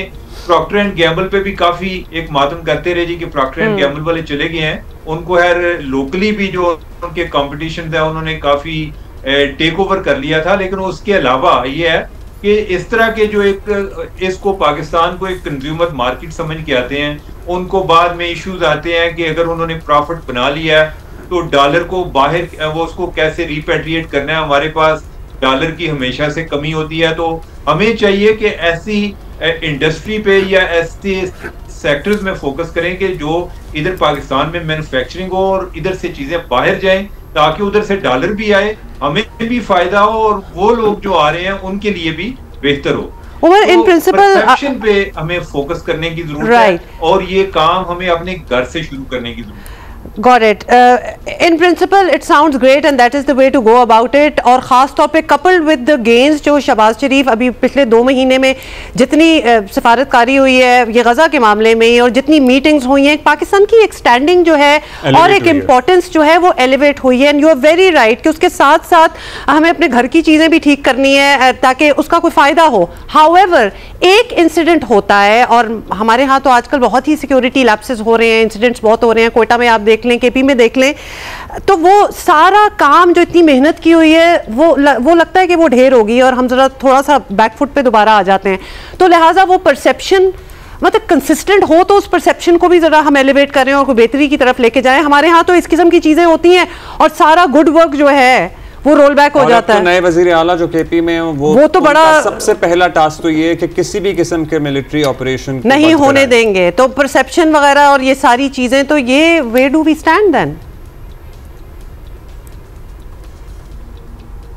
प्रॉक्टर एंड गैम्बल पे भी काफी एक मातम करते रहे जी कि प्रॉक्टर एंड गैम्बल वाले चले गए हैं, उनको यार लोकली भी जो उनके कंपटीशन था उन्होंने काफी टेक ओवर कर लिया था। लेकिन उसके अलावा ये है कि इस तरह के जो एक इसको पाकिस्तान को एक कंज्यूमर मार्केट समझ के आते हैं, उनको बाद में इश्यूज आते हैं कि अगर उन्होंने प्रॉफिट बना लिया तो डॉलर को बाहर वो उसको कैसे रिपेट्रिएट करना है। हमारे पास डॉलर की हमेशा से कमी होती है, तो हमें चाहिए कि ऐसी इंडस्ट्री पे या ऐसे सेक्टर्स में फोकस करें कि जो इधर पाकिस्तान में मैन्युफैक्चरिंग हो और इधर से चीजें बाहर जाएं ताकि उधर से डॉलर भी आए, हमें भी फायदा हो और वो लोग जो आ रहे हैं उनके लिए भी बेहतर हो। इन प्रिंसिपल परसेप्शन पे हमें फोकस करने की जरूरत है और ये काम हमें अपने घर से शुरू करने की जरूरत है। Got it. In principle, it sounds great and that is the way to go about it. और ख़ास तौर पे coupled with the gains जो शहबाज शरीफ अभी पिछले 2 महीने में जितनी सिफारतकारी हुई है ये गज़ा के मामले में और जितनी मीटिंग्स हुई हैं, पाकिस्तान की एक स्टैंडिंग जो है और एक इम्पोर्टेंस जो है वो एलिवेट हुई है। And you are very right कि उसके साथ साथ हमें अपने घर की चीज़ें भी ठीक करनी है ताकि उसका कोई फ़ायदा हो। हाउएवर एक इंसिडेंट होता है और हमारे यहाँ तो आजकल बहुत ही सिक्योरिटी लैप्सेस हो रहे हैं, इंसिडेंट्स बहुत हो रहे हैं। कोयटा में आप देख देख लें, KP में देख लें, तो वो सारा काम जो इतनी मेहनत की हुई है वो लगता है कि वो ढेर होगी और हम जरा थोड़ा सा बैकफुट पे दोबारा आ जाते हैं। तो लिहाजा वो परसेप्शन मतलब कंसिस्टेंट हो तो उस परसेप्शन को भी जरा हम एलिवेट करें और कोई बेहतरी की तरफ लेके जाएं। हमारे यहाँ तो इस किस्म की चीजें होती हैं और सारा गुड वर्क जो है वो रोल बैक हो जाता है। नए वजीर आला जो KP में वो तो बड़ा सबसे पहला टास्क तो ये है कि किसी भी किस्म के मिलिट्री ऑपरेशन नहीं होने देंगे। तो परसेप्शन वगैरह और ये सारी चीजें, तो ये where do we stand then?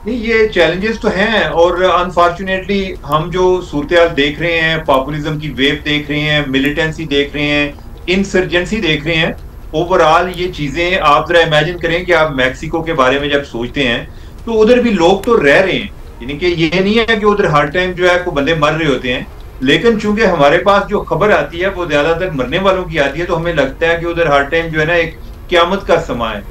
नहीं, ये चैलेंजेस तो हैं और अनफॉर्चुनेटली हम जो सूरत देख रहे हैं, पॉपुलिज्म की वेव देख रहे हैं, मिलिटेंसी देख रहे हैं, इंसर्जेंसी देख रहे हैं, ओवरऑल ये चीजें आप जरा इमेजिन करें कि आप मैक्सिको के बारे में जब सोचते हैं तो उधर भी लोग तो रह रहे हैं, यानी कि ये नहीं है कि उधर हर टाइम जो है कोई बंदे मर रहे होते हैं, लेकिन चूंकि हमारे पास जो खबर आती है वो ज्यादातर मरने वालों की आती है, तो हमें लगता है कि उधर हर टाइम जो है ना एक क्यामत का समा है।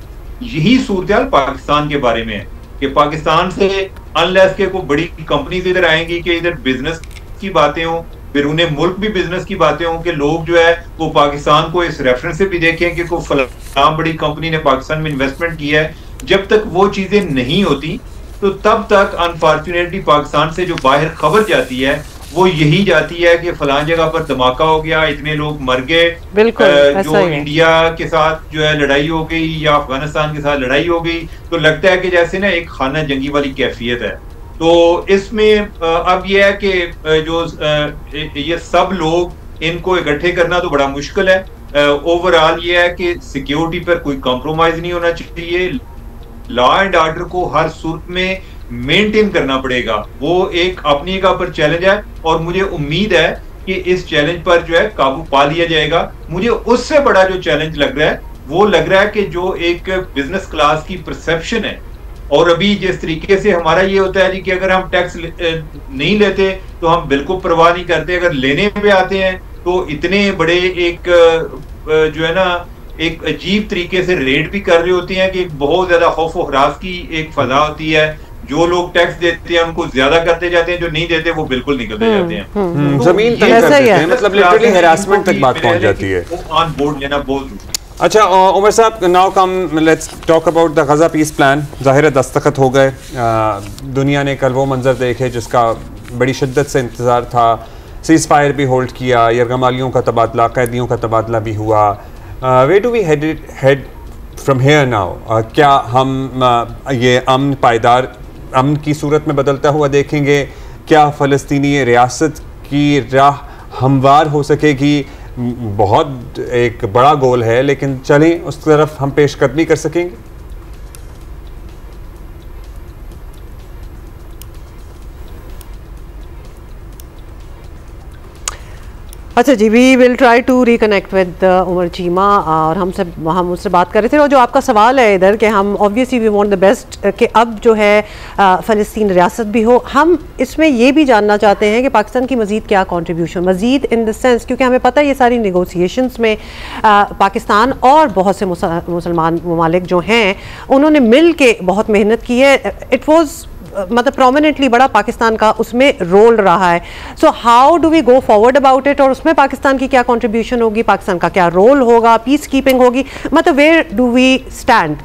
यही सूरत पाकिस्तान के बारे में है कि पाकिस्तान से अनलेस के कोई बड़ी कंपनीज इधर आएंगी कि इधर बिजनेस की बातें हों, बिरूने मुल्क भी बिजनेस की बातें हों, कि लोग जो है वो पाकिस्तान को इस रेफरेंस से भी देखें कि कोई फलां बड़ी कंपनी ने पाकिस्तान में इन्वेस्टमेंट किया है। जब तक वो चीजें नहीं होती तो तब तक अनफॉर्चुनेटली पाकिस्तान से जो बाहर खबर जाती है वो यही जाती है कि फलां जगह पर धमाका हो गया, इतने लोग मर गए, जो इंडिया के साथ जो है लड़ाई हो गई या अफगानिस्तान के साथ लड़ाई हो गई, तो लगता है कि जैसे ना एक खाना जंगी वाली कैफियत है। तो इसमें अब यह है कि जो ये सब लोग इनको इकट्ठे करना तो बड़ा मुश्किल है। ओवरऑल ये है कि सिक्योरिटी पर कोई कॉम्प्रोमाइज नहीं होना चाहिए, लॉ एंड ऑर्डर को हर सूरत में मेंटेन करना पड़ेगा, वो एक अपनी जगह पर चैलेंज है और मुझे उम्मीद है कि इस चैलेंज पर जो है काबू पा लिया जाएगा। मुझे उससे बड़ा जो चैलेंज लग रहा है वो लग रहा है कि जो एक बिजनेस क्लास की परसेप्शन है, और अभी जिस तरीके से हमारा ये होता है जी कि अगर हम टैक्स नहीं लेते तो हम बिल्कुल परवाह नहीं करते, अगर लेने पे आते हैं तो इतने बड़े एक जो है ना एक अजीब तरीके से रेट भी कर रहे होते हैं कि बहुत ज्यादा खौफ और हरास की एक फजा होती है। जो लोग टैक्स देते हैं उनको ज्यादा करते जाते हैं, जो नहीं देते वो बिल्कुल निकलते जाते हैं, जमीन तक कर देते हैं, मतलब लिटरली हैरेसमेंट तक बात पहुंच जाती है। ऑन बोर्ड लेना बहुत जरूरी। अच्छा उमर साहब, now come let's talk about the Gaza peace plan. ज़ाहिर है दस्तखत हो गए, दुनिया ने कल वो मंजर देखे जिसका बड़ी शिद्दत से इंतज़ार था, सीज़ फायर भी होल्ड किया, यरगमालियों का तबादला, कैदियों का तबादला भी हुआ। Where do we head from here now? क्या हम ये अमन पायदार अमन की सूरत में बदलता हुआ देखेंगे? क्या फ़लस्तीनी रियासत की राह हमवार हो सकेगी? बहुत एक बड़ा गोल है, लेकिन चलें उस तरफ हम पेशकदमी कर सकेंगे? अच्छा जी, we will try to reconnect with Umar Cheema, और हम उससे बात कर रहे थे। और जो आपका सवाल है इधर कि हम obviously we want the best कि अब जो है फ़लस्तीन रियासत भी हो, हम इसमें ये भी जानना चाहते हैं कि पाकिस्तान की मज़ीद क्या कॉन्ट्रीब्यूशन, मज़ीद इन द सेंस, क्योंकि हमें पता है ये सारी नेगोशिएशंस में पाकिस्तान और बहुत से मुसलमान ममालिक जो हैं उन्होंने मिल के बहुत मेहनत की है। इट वॉज मतलब प्रोमिनेंटली बड़ा पाकिस्तान का उसमें रोल रहा है। So how do we go forward about it, और उसमें पाकिस्तान की क्या कंट्रीब्यूशन होगी, पाकिस्तान का क्या रोल होगा, पीस कीपिंग होगी, मतलब वेयर डू वी स्टैंड?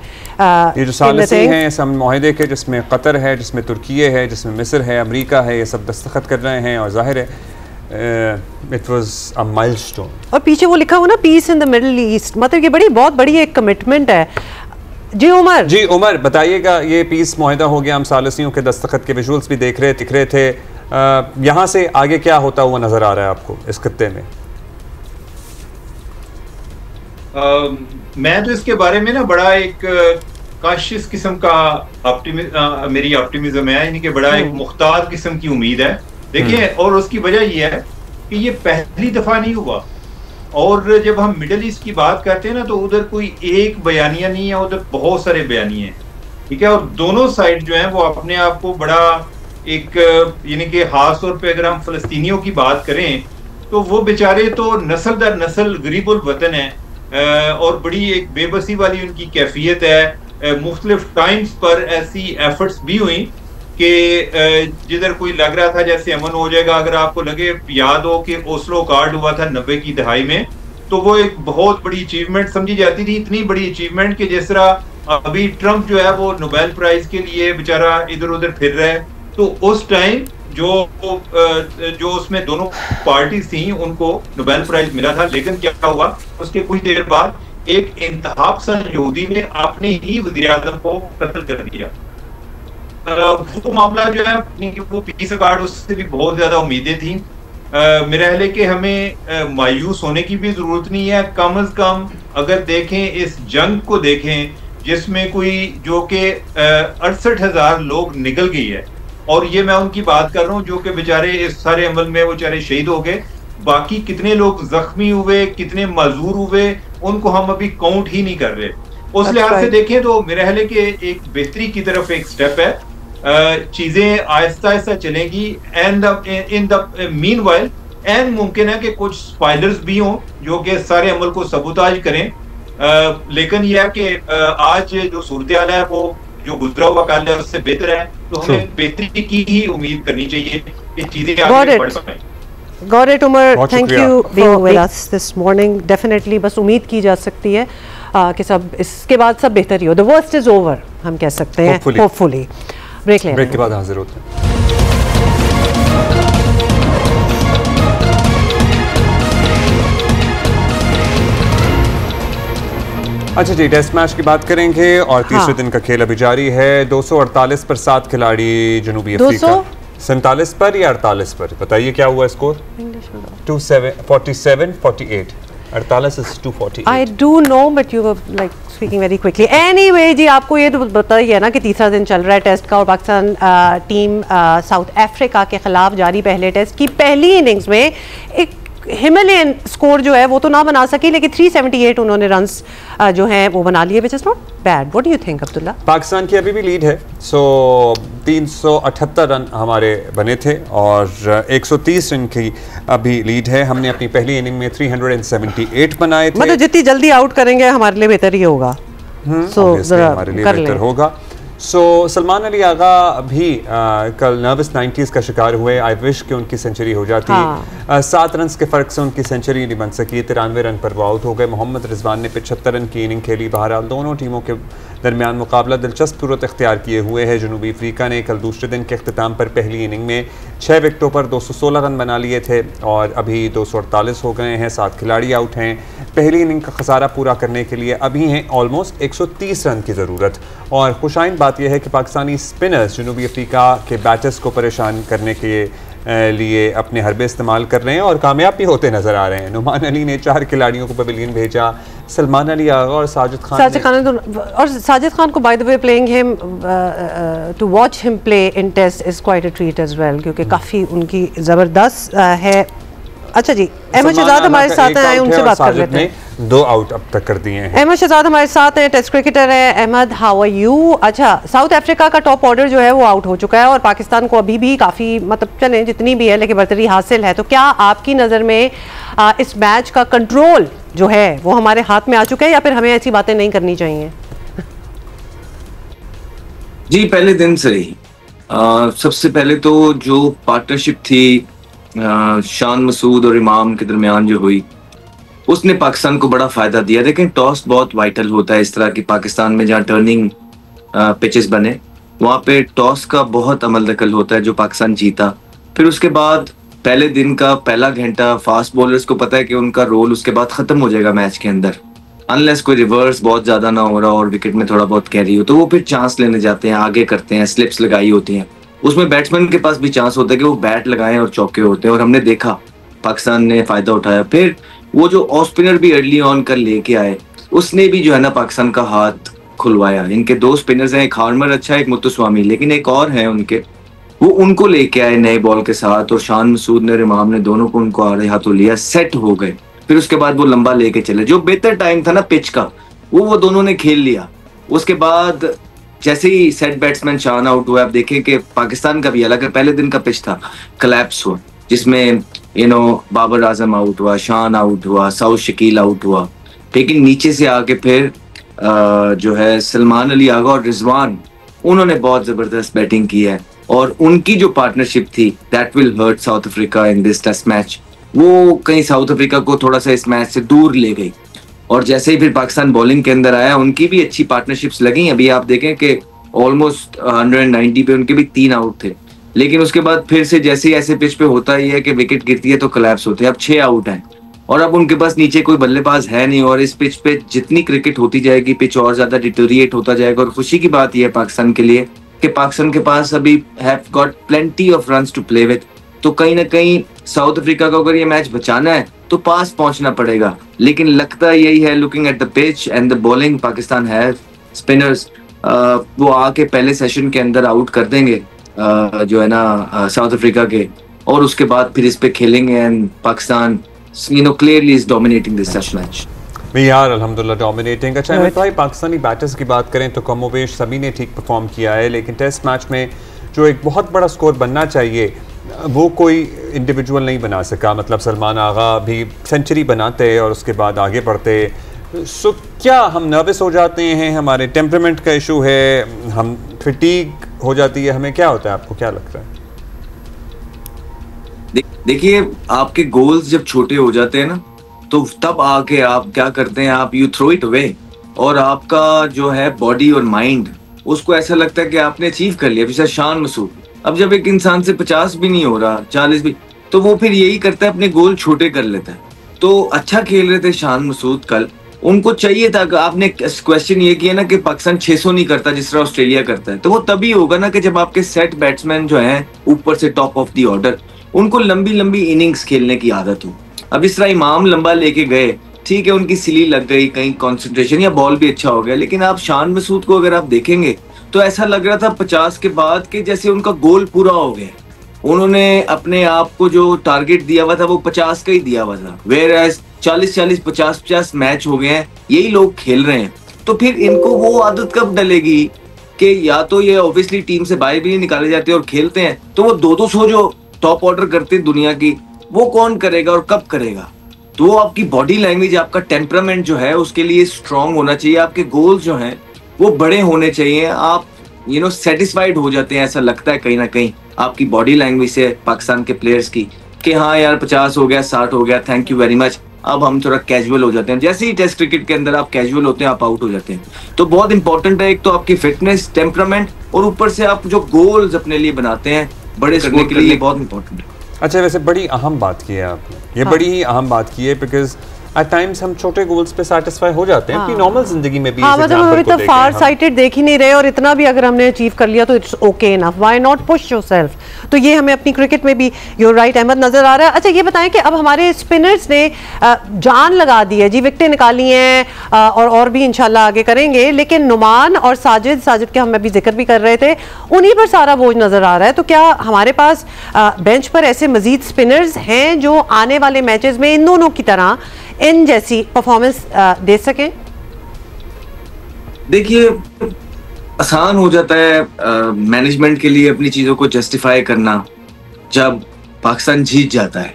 ये जो सालिसी हैं इस अमन मुआहदे के, जिसमें कतर है, जिसमें तुर्किया है, जिसमें मिस्र है, अमेरिका है, ये सब दस्तखत कर रहे हैं, और जाहिर है इट वाज अ माइलस्टोन। और पीछे वो लिखा हुआ ना, peace in the Middle East, मतलब ये बहुत बड़ी एक कमिटमेंट है। जी उमर बताइएगा, ये पीस मुआहदा हो गया, हम सालिसियों के दस्तखत के विजुअल्स भी दिख रहे थे, यहाँ से आगे क्या होता हुआ नजर आ रहा है आपको इस खत्ते में? मैं तो इसके बारे में ना बड़ा एक काशिश किस्म का मेरी ऑप्टिमिज्म है, यानी कि बड़ा एक मुख्तार किस्म की उम्मीद है। देखिए, और उसकी वजह यह है कि ये पहली दफा नहीं हुआ, और जब हम मिडिल ईस्ट की बात करते हैं ना तो उधर कोई एक बयानिया नहीं है, उधर बहुत सारे बयानिए हैं, ठीक है। और दोनों साइड जो हैं वो अपने आप को बड़ा एक यानी कि खास तौर पे अगर हम फलस्तीनियों की बात करें तो वो बेचारे तो नस्ल दर नस्ल गरीबुल वतन है, और बड़ी एक बेबसी वाली उनकी कैफियत है। मुख्तलिफ टाइम्स पर ऐसी एफर्ट्स भी हुई कि जिधर कोई लग रहा था जैसे अमन हो जाएगा, अगर आपको लगे, याद हो कि ओस्लो कार्ड हुआ था 90 की दहाई में, तो वो एक बहुत बड़ी अचीवमेंट समझी जाती थी, इतनी बड़ी अचीवमेंट कि जिस तरह अभी ट्रंप जो है वो नोबेल प्राइज के लिए बेचारा इधर उधर फिर रहा है, तो उस टाइम जो उसमें दोनों पार्टीज थी उनको नोबेल प्राइज मिला था। लेकिन क्या हुआ, उसके कुछ देर बाद एक इंतहा पसंद यहूदी ने अपने ही वज़ीर आज़म को कत्ल कर दिया। वो मामला जो है वो पीस अकॉर्ड उससे भी बहुत ज्यादा उम्मीदें थी। मेरा ख्याल है कि हमें मायूस होने की भी जरूरत नहीं है। कम अज कम अगर देखें इस जंग को देखें जिसमें कोई जो कि 68,000 लोग निकल गई है, और ये मैं उनकी बात कर रहा हूँ जो कि बेचारे इस सारे अमल में वो बेचारे शहीद हो गए। बाकी कितने लोग जख्मी हुए, कितने मजदूर हुए, उनको हम अभी काउंट ही नहीं कर रहे। उस लिहाज से देखें तो मेरा ख्याल है कि एक बेहतरी की तरफ एक स्टेप है। चीजें आहिस्ता आहिस्ता चलेंगी and in the meanwhile and मुमकिन है कि कुछ स्पॉयलर्स भी हों जो कि सारे अमल को सबूताज करें। लेकिन यह है कि आज जो सूरत हाल है वो जो गुजरा हुआ काल है उससे बेहतर है, तो हमें बेहतरी की ही उम्मीद करनी चाहिए कि चीजें आगे बढ़ पाएं। Got it, Umar. Thank you being with us this morning. Definitely, बस उम्मीद की जा सकती है कि सब इसके बाद सब बेहतर ही हो। The worst is over, हम कह सकते हैं। Hopefully. ब्रेक के बाद हाजिर होते हैं। अच्छा जी, टेस्ट मैच की बात करेंगे और तीसरे दिन का खेल अभी जारी है। 248 पर 7 खिलाड़ी जनूबी अफ्रीका, 47 पर या 48 पर, बताइए क्या हुआ score? 47, 48, 48 is 248। I do know, but you were like speaking very quickly. Anyway जी, आपको ये तो बताइए ना कि तीसरा दिन चल रहा है टेस्ट का और पाकिस्तान टीम साउथ अफ्रीका के खिलाफ जारी पहले टेस्ट की पहली इनिंग्स में एक हिमालयन स्कोर जो है वो तो ना बना सकी, लेकिन 378 उन्होंने रन्स जो हैं वो बना लिए, which is not bad. What do you think Abdullah? Pakistan की अभी भी लीड है, सो 378 रन हमारे बने थे और 130 रन की अभी लीड है। हमने अपनी पहली इनिंग में 378 बनाए थे। मतलब जितनी जल्दी आउट करेंगे हमारे लिए बेहतर ही होगा। हमारे लिए बेहतर होगा। सलमान अली आगा भी कल नर्वस 90s का शिकार हुए। आई विश कि उनकी सेंचुरी हो जाती। 7 रन के फर्क से उनकी सेंचुरी नहीं बन सकी। 93 रन पर वो आउट हो गए। मोहम्मद रिजवान ने 75 रन की इनिंग खेली। बहरहाल दोनों टीमों के दरमियान मुकाबला दिलचस्प सूरत इख्तियार किए हुए है। जनूबी अफ्रीका ने कल दूसरे दिन के अख्तिताम पर पहली इनिंग में 6 विकेटों पर 216 रन बना लिए थे और अभी 248 हो गए हैं। 7 खिलाड़ी आउट हैं। पहली इनिंग का खसारा पूरा करने के लिए अभी हैं ऑलमोस्ट 130 रन की ज़रूरत। और खुशाइन बात यह है कि पाकिस्तानी स्पिनर्स जनूबी अफ्रीका के बैटर्स को परेशान करने के लिए अपने हरबे इस्तेमाल कर रहे हैं और कामयाब भी होते नजर आ रहे हैं। नुमान अली ने 4 खिलाड़ियों को पवेलियन भेजा। सलमान अली आगा और साजिद खान को by the way playing him to watch him play in test is quite a treat as well, क्योंकि काफ़ी उनकी ज़बरदस्त है। अच्छा जी, अहमद शहजाद हमारे साथ हैं, उनसे बात कर लेते हैं। 2 आउट अब तक कर दिए हैं। अहमद शहजाद हमारे साथ हैं, टेस्ट क्रिकेटर हैं। Ahmed, how are you? अच्छा, साउथ अफ्रीका का टॉप ऑर्डर जो है वो आउट हो चुका है और पाकिस्तान को अभी भी काफ़ी मतलब चलें जितनी भी है लेकिन बरतरी हासिल है, तो क्या आपकी नज़र में इस मैच का कंट्रोल जो है वो हमारे हाथ में आ चुका है या फिर हमें ऐसी बातें नहीं करनी चाहिए? जी, पहले दिन से ही सबसे पहले तो जो पार्टनरशिप थी शान मसूद और इमाम के दरमियान जो हुई उसने पाकिस्तान को बड़ा फायदा दिया। लेकिन टॉस बहुत वाइटल होता है इस तरह की पाकिस्तान में जहाँ टर्निंग पिचेस बने वहाँ पे टॉस का बहुत अमल दखल होता है जो पाकिस्तान जीता। फिर उसके बाद पहले दिन का पहला घंटा फास्ट बॉलर्स को पता है कि उनका रोल उसके बाद खत्म हो जाएगा मैच के अंदर, अनलेस कोई रिवर्स बहुत ज्यादा ना हो रहा और विकेट में थोड़ा बहुत कैरी हो, तो वो फिर चांस लेने जाते हैं, आगे करते हैं, स्लिप्स लगाई होती हैं। उसमें बैट्समैन के पास भी चांस होता है कि वो बैट लगाएं और चौके होते हैं और हमने देखा पाकिस्तान ने फायदा उठाया। फिर वो जो ऑफ स्पिनर भी अर्ली ऑन कर लेके आए उसने भी जो है ना पाकिस्तान का हाथ खुलवाया। इनके 2 स्पिनर्स हैं, एक हार्मर अच्छा एक मुत्तुस्वामी, लेकिन एक और है उनके, वो उनको लेके आए नए बॉल के साथ और शान मसूद ने और इमाम ने दोनों को उनको आड़े हाथों लिया, सेट हो गए। फिर उसके बाद वो लंबा लेके चले, जो बेहतर टाइम था ना पिच का वो दोनों ने खेल लिया। उसके बाद जैसे ही सेट बैट्समैन शान आउट हुआ, आप देखें कि पाकिस्तान का भी हालांकि पहले दिन का पिच था कोलैप्स हुआ, जिसमें बाबर आजम आउट हुआ, शान आउट हुआ, साउथ शकील आउट हुआ, लेकिन नीचे से आके फिर जो है सलमान अली आगा और रिजवान उन्होंने बहुत जबरदस्त बैटिंग की है और उनकी जो पार्टनरशिप थी that will hurt South Africa in this test match. वो कहीं साउथ अफ्रीका को थोड़ा सा इस मैच से दूर ले गई। और जैसे ही फिर पाकिस्तान बॉलिंग के अंदर आया, उनकी भी अच्छी पार्टनरशिप्स लगी। अभी आप देखें कि ऑलमोस्ट 190 पे उनके भी 3 आउट थे, लेकिन उसके बाद फिर से जैसे ही ऐसे पिच पे होता ही है कि विकेट गिरती है तो कोलैप्स होते हैं। अब 6 आउट हैं और अब उनके पास नीचे कोई बल्लेबाज है नहीं, और इस पिच पे जितनी क्रिकेट होती जाएगी पिच और ज्यादा डिटोरिएट होता जाएगा। और खुशी की बात यह है पाकिस्तान के लिए कि पाकिस्तान के पास अभी have got plenty of runs to play with. तो कहीं ना कहीं साउथ अफ्रीका को अगर ये मैच बचाना है तो पास पहुंचना पड़ेगा, लेकिन लगता यही है looking at the pitch and the bowling, Pakistan है स्पिनर्स, वो आके पहले सेशन के अंदर आउट कर देंगे जो है ना साउथ अफ्रीका के, और उसके बाद फिर इस पे खेलेंगे and Pakistan clearly is dominating this test match. We are अल्हम्दुलिल्लाह डोमिनेटिंग। अच्छा अमित भाई, पाकिस्तानी बैटर्स की बात करें तो कमोबेश सभी ने ठीक परफॉर्म किया है, लेकिन टेस्ट मैच में जो एक बहुत बड़ा स्कोर बनना चाहिए वो कोई इंडिविजुअल नहीं बना सका। मतलब सलमान आगा भी सेंचुरी बनाते और उसके बाद आगे बढ़ते। सो क्या हम नर्वस हो जाते हैं, हमारे टेम्परामेंट का इशू है, हम फटीग हो जाती है, हमें क्या होता है, आपको क्या लगता है? देखिए, आपके गोल्स जब छोटे हो जाते हैं ना, तो तब आके आप क्या करते हैं, आप यू थ्रो इट अवे, और आपका जो है बॉडी और माइंड उसको ऐसा लगता है कि आपने अचीव कर लिया। जैसे शान मसूद, अब जब एक इंसान से 50 भी नहीं हो रहा, 40 भी, तो वो फिर यही करता है, अपने गोल छोटे कर लेता है। तो अच्छा खेल रहे थे शान मसूद कल, उनको चाहिए था कि आपने क्वेश्चन ये किया ना कि पाकिस्तान 600 नहीं करता जिस तरह ऑस्ट्रेलिया करता है, तो वो तभी होगा ना कि जब आपके सेट बैट्समैन जो हैं ऊपर से टॉप ऑफ द ऑर्डर, उनको लंबी लंबी इनिंग्स खेलने की आदत हो। अब इस तरह इमाम लंबा लेके गए, ठीक है, उनकी सिली लग गई, कहीं कंसंट्रेशन या बॉल भी अच्छा हो गया, लेकिन आप शान मसूद को अगर आप देखेंगे तो ऐसा लग रहा था 50 के बाद कि जैसे उनका गोल पूरा हो गया। उन्होंने अपने आप को जो टारगेट दिया हुआ था वो 50 का ही दिया हुआ था, वेयर एज 40-40, 50-50 मैच हो गए हैं, यही लोग खेल रहे हैं। तो फिर इनको वो आदत कब डलेगी कि या तो ये ऑब्वियसली टीम से बाहर भी नहीं निकाले जाते और खेलते हैं, तो वो 200 जो टॉप ऑर्डर करते हैं दुनिया की, वो कौन करेगा और कब करेगा? तो आपकी बॉडी लैंग्वेज, आपका टेम्परामेंट जो है उसके लिए स्ट्रांग होना चाहिए, आपके गोल्स जो हैं वो बड़े होने चाहिए। आप सेटिस्फाइड हो जाते हैं, ऐसा लगता है कहीं ना कहीं आपकी बॉडी लैंग्वेज से पाकिस्तान के प्लेयर्स की, कि हाँ यार 50 हो गया, 60 हो गया, थैंक यू वेरी मच। अब हम थोड़ा कैजुअल हो जाते हैं, जैसे ही टेस्ट क्रिकेट के अंदर आप कैजुअल होते हैं, आप आउट हो जाते हैं। तो बहुत इंपॉर्टेंट है एक तो आपकी फिटनेस, टेम्परामेंट, और ऊपर से आप जो गोल्स अपने लिए बनाते हैं बड़े करने के लिए, बहुत इंपॉर्टेंट है। अच्छा, वैसे बड़ी अहम बात की है आपने, ये बड़ी ही अहम बात की है, बिकॉज एट टाइम्स हम छोटे गोल्स पे सैटिस्फाई हो जाते हैं अपनी नॉर्मल जिंदगी में भी। मतलब हम इतना फार साइटेड देख ही नहीं रहे, और इतना भी अगर हमने अचीव कर लिया तो it's okay enough, why not push yourself. तो ये हमें अपनी क्रिकेट में भी, यूर राइट अहमद, नजर आ रहा है। अच्छा, ये बताएं कि अब हमारे स्पिनर्स ने जान लगा दी है जी, विकेटें निकाली हैं और भी इंशाल्लाह आगे करेंगे, लेकिन नुमान और साजिद के हम अभी जिक्र भी कर रहे थे, उन्हीं पर सारा बोझ नजर आ रहा है। तो क्या हमारे पास बेंच पर ऐसे मजीद स्पिनर्स हैं जो आने वाले मैचेस में इन दोनों की तरह इन जैसी परफॉर्मेंस दे सकें? देखिए, आसान हो जाता है मैनेजमेंट के लिए अपनी चीजों को जस्टिफाई करना जब पाकिस्तान जीत जाता है।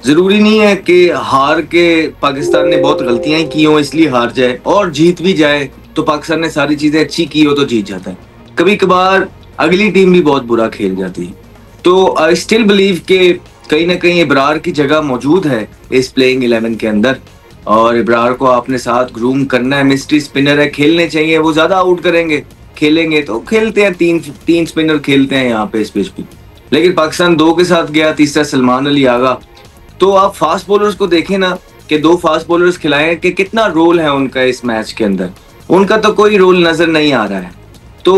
जरूरी नहीं है कि हार के पाकिस्तान ने बहुत गलतियां की हो इसलिए हार जाए, और जीत भी जाए तो पाकिस्तान ने सारी चीजें अच्छी की हो तो जीत जाता है। कभी कभार अगली टीम भी बहुत बुरा खेल जाती है। तो आई स्टिल बिलीव के कहीं ना कहीं इब्रार की जगह मौजूद है इस प्लेइंग 11 के अंदर, और इब्रार को आपने साथ ग्रूम करना है। मिस्ट्री स्पिनर है, खेलने चाहिए, वो ज्यादा आउट करेंगे, खेलेंगे तो खेलते हैं, तीन स्पिनर खेलते हैं यहाँ पे इस पिच पे। लेकिन पाकिस्तान 2 के साथ गया, तीसरा सलमान अली आगा। तो आप फास्ट बॉलर्स को देखें ना कि 2 फास्ट बॉलर्स खिलाएं कि कितना रोल है उनका इस मैच के अंदर, उनका तो कोई रोल नजर नहीं आ रहा है। तो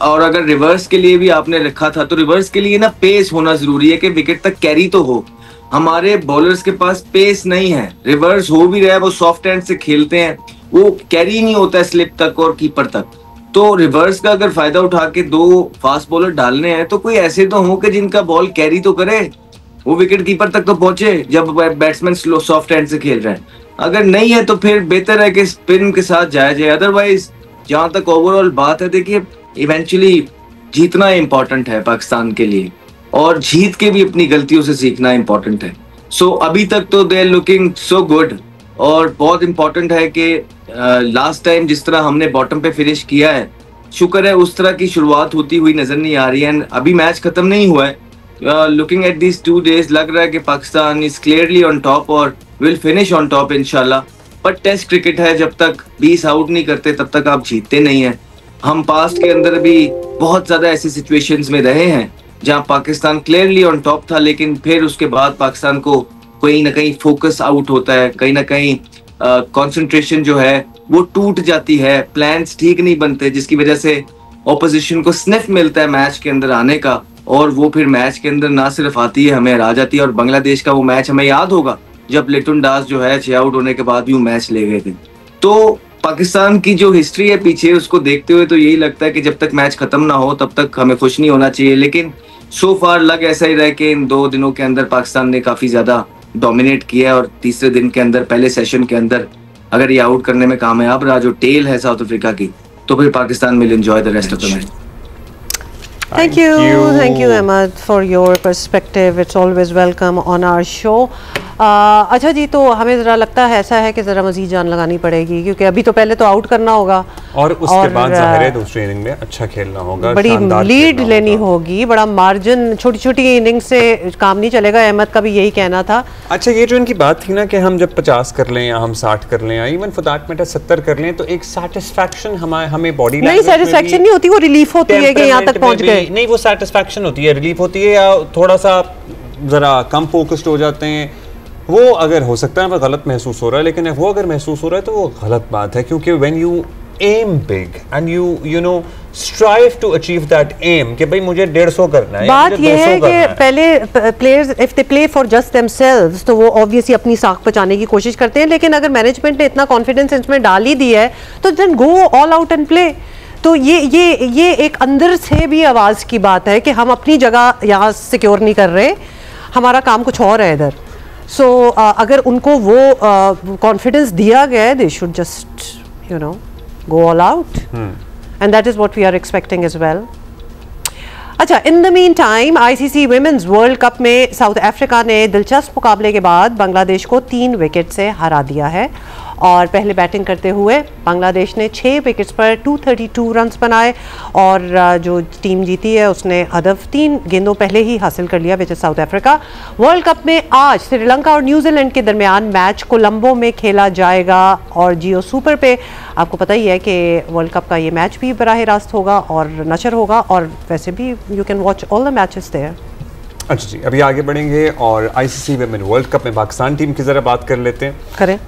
और अगर रिवर्स के लिए भी आपने रखा था, तो रिवर्स के लिए ना पेस होना जरूरी है कि विकेट तक कैरी तो हो। हमारे बॉलर्स के पास पेस नहीं है, रिवर्स हो भी रहा है वो सॉफ्ट हैंड से खेलते हैं, वो कैरी नहीं होता है स्लिप तक और कीपर तक। तो रिवर्स का अगर फायदा उठा के 2 फास्ट बॉलर डालने हैं तो कोई ऐसे तो हो कि जिनका बॉल कैरी तो करे, वो विकेट कीपर तक तो पहुंचे जब बैट्समैन स्लो सॉफ्ट हैंड से खेल रहे हैं। अगर नहीं है तो फिर बेहतर है कि स्पिन के साथ जाया जाए। अदरवाइज जहां तक ओवरऑल बात है, देखिए इवेंचुअली जीतना इंपॉर्टेंट है पाकिस्तान के लिए, और जीत के भी अपनी गलतियों से सीखना इंपॉर्टेंट है। सो अभी तक तो they are looking so good, और बहुत इंपॉर्टेंट है कि लास्ट टाइम जिस तरह हमने बॉटम पे फिनिश किया है, शुक्र है उस तरह की शुरुआत होती हुई नजर नहीं आ रही है। अभी मैच खत्म नहीं हुआ है, लुकिंग एट दीज 2 days लग रहा है कि Pakistan is clearly on top और विल फिनिश ऑन टॉप इंशाल्लाह। पर टेस्ट क्रिकेट है, जब तक 20 आउट नहीं करते तब तक आप जीतते नहीं हैं। हम पास्ट के अंदर भी बहुत ज्यादा ऐसी सिचुएशंस में रहे हैं जहां पाकिस्तान क्लियरली ऑन टॉप था, लेकिन फिर उसके बाद पाकिस्तान को कहीं ना कहीं फोकस आउट होता है, कहीं ना कहीं कंसंट्रेशन जो है वो टूट जाती है, प्लान्स ठीक नहीं बनते, जिसकी वजह से ऑपोजिशन को स्निफ मिलता है मैच के अंदर आने का, और वो फिर मैच के अंदर ना सिर्फ आती है, हमें हरा जाती है। और बांग्लादेश का वो मैच हमें याद होगा जब लिटन दास जो है 6 आउट होने के बाद भी वो मैच ले गए थे। तो पाकिस्तान की जो हिस्ट्री है पीछे, उसको देखते हुए तो यही लगता है कि जब तक मैच खत्म ना हो तब तक हमें खुश नहीं होना चाहिए। लेकिन सो फार लग ऐसा ही रहा कि इन 2 दिनों के अंदर पाकिस्तान ने काफी ज्यादा डोमिनेट किया है, और तीसरे दिन के अंदर पहले सेशन के अंदर अगर ये आउट करने में कामयाब रहा जो टेल है साउथ अफ्रीका की, तो फिर Pakistan will enjoy the rest of the match. Thank you, Ahmad, for your perspective. It's always welcome on our show. अच्छा जी, तो हमें ज़रा लगता है ऐसा है कि ज़रा मज़ीद जान लगानी पड़ेगी, क्योंकि अभी तो पहले तो आउट करना होगा और उसके बाद ज़ाहिर है दूसरी इनिंग में अच्छा खेलना होगा, बड़ी लीड लेनी होगी, बड़ा मार्जिन, छोटी छोटी इनिंग से काम नहीं चलेगा। अहमद का भी यही कहना था। अच्छा, ये जो इनकी बात थी ना कि हम जब 50 कर लें या हम 60 कर लें या इवन फॉर दैट मैटर 70 कर लें, तो एक सेटिस्फैक्शन हमें बॉडी नहीं, सेटिस्फैक्शन नहीं होती, वो रिलीफ होती है कि यहाँ तक पहुँच गए। नहीं, वो सेटिस्फैक्शन होती है, रिलीफ होती है, या थोड़ा सा ज़रा कम फोकस्ड हो जाते हैं। वो अगर हो सकता है गलत महसूस हो रहा है, लेकिन वो अगर महसूस हो रहा है तो वो गलत बात है, क्योंकि when you aim big and you know strive to achieve that aim कि भाई मुझे 150 करना है। बात ये है कि पहले players if they play for just themselves तो वो ऑब्वियसली अपनी साख बचाने की कोशिश करते हैं, लेकिन अगर मैनेजमेंट ने इतना कॉन्फिडेंस इसमें डाल ही दिया है तो then go all out and play. तो ये एक अंदर से भी आवाज़ की बात है कि हम अपनी जगह यहाँ सिक्योर नहीं कर रहे, हमारा काम कुछ और है इधर। सो अगर उनको वो कॉन्फिडेंस दिया गया है, they should just you know go all out, and that is what we are expecting as well. अच्छा, in the meantime ICC women's world cup में साउथ अफ्रीका ने दिलचस्प मुकाबले के बाद बांग्लादेश को 3 विकेट से हरा दिया है, और पहले बैटिंग करते हुए बांग्लादेश ने 6 विकेट्स पर 232 रन्स बनाए, और जो टीम जीती है उसने हदफ 3 गेंदों पहले ही हासिल कर लिया, which is south Africa. World cup में आज श्रीलंका और न्यूजीलैंड के दरमियान मैच कोलंबो में खेला जाएगा, और जियो सुपर पे आपको पता ही है कि वर्ल्ड कप का ये मैच भी बराह रास्त होगा और नशर होगा, और वैसे भी you can watch all the matches there. अच्छा जी, अभी आगे बढ़ेंगे और आईसीसी वुमेन वर्ल्ड कप में पाकिस्तान टीम की ज़रा बात कर लेते हैं। करें।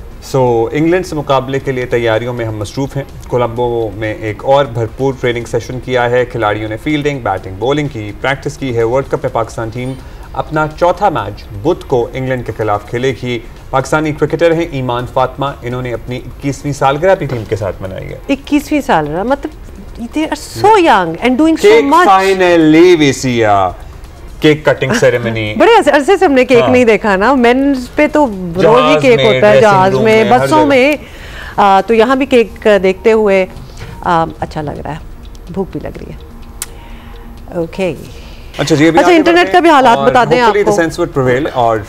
इंग्लैंड से मुकाबले के लिए तैयारियों में हम मसरूफ़ हैं। कोलंबो में एक और भरपूर ट्रेनिंग सेशन किया है, खिलाड़ियों ने फील्डिंग, बैटिंग, बॉलिंग की प्रैक्टिस की है। वर्ल्ड कप में पाकिस्तान टीम अपना चौथा मैच बुध को इंग्लैंड के खिलाफ खेलेगी। पाकिस्तानी क्रिकेटर हैं ईमान फातिमा, इन्होंने अपनी 21वीं सालगिरह अपनी टीम के साथ मनाई है। 21वीं सालगिरह, मतलब they are so young and doing so much. Finally विसिया केक कटिंग सेरेमनी, बड़े अरसे से हमने केक नहीं देखा ना, मेंस पे तो रोज ही केक होता है, जहाज में, बसों में, तो यहाँ भी केक देखते हुए अच्छा लग रहा है, भूख भी लग रही है। ओके, अच्छा जी, अच्छा इंटरनेट का भी हालात बता दें आपको। सेंस वुड प्रिवेल और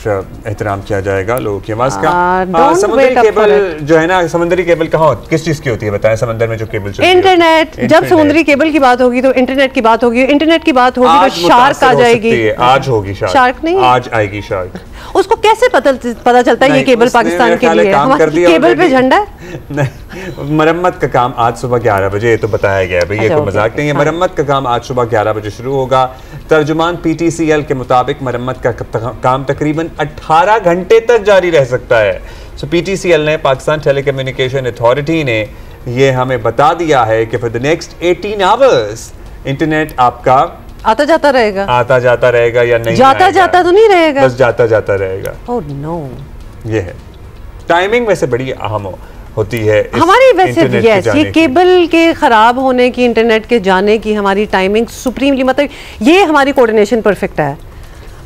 एहतराम किया जाएगा लोगों की आवाज का। समुद्री केबल जो है ना, समुद्री केबल कहाँ किस चीज की होती है बताएं? समंदर में जो केबल चलती है, इंटरनेट। जब समुद्री केबल की बात होगी तो इंटरनेट की बात होगी, इंटरनेट की बात होगी तो शार्क आ जाएगी। आज होगी शार्क नहीं, आज आएगी शार्क। उसको कैसे पता चलता है ये केबल पाकिस्तान के लिए? हमारी केबल पे झंडा है। मरम्मत का काम आज सुबह 11 बजे, ये तो बताया गया है, ये कोई मजाक नहीं है। मरम्मत का काम आज सुबह 11 बजे शुरू होगा। तर्जुमान पीटीसीएल के मुताबिक मरम्मत का काम तकरीबन 18 घंटे तक जारी रह सकता है। सो पीटीसीएल ने, पाकिस्तान टेलीकम्युनिकेशन अथॉरिटी ने, ये हमें बता दिया है कि for the next 18 hours internet आपका आता जाता रहेगा। आता जाता रहेगा या नहीं? जाता तो नहीं रहेगा, बस जाता जाता रहेगा। ओह नो, ये है टाइमिंग वैसे बड़ी अहम होती है हमारी वैसे। यस, ये केबल के खराब होने की, इंटरनेट के जाने की हमारी टाइमिंग सुप्रीमली, मतलब ये हमारी कोऑर्डिनेशन परफेक्ट है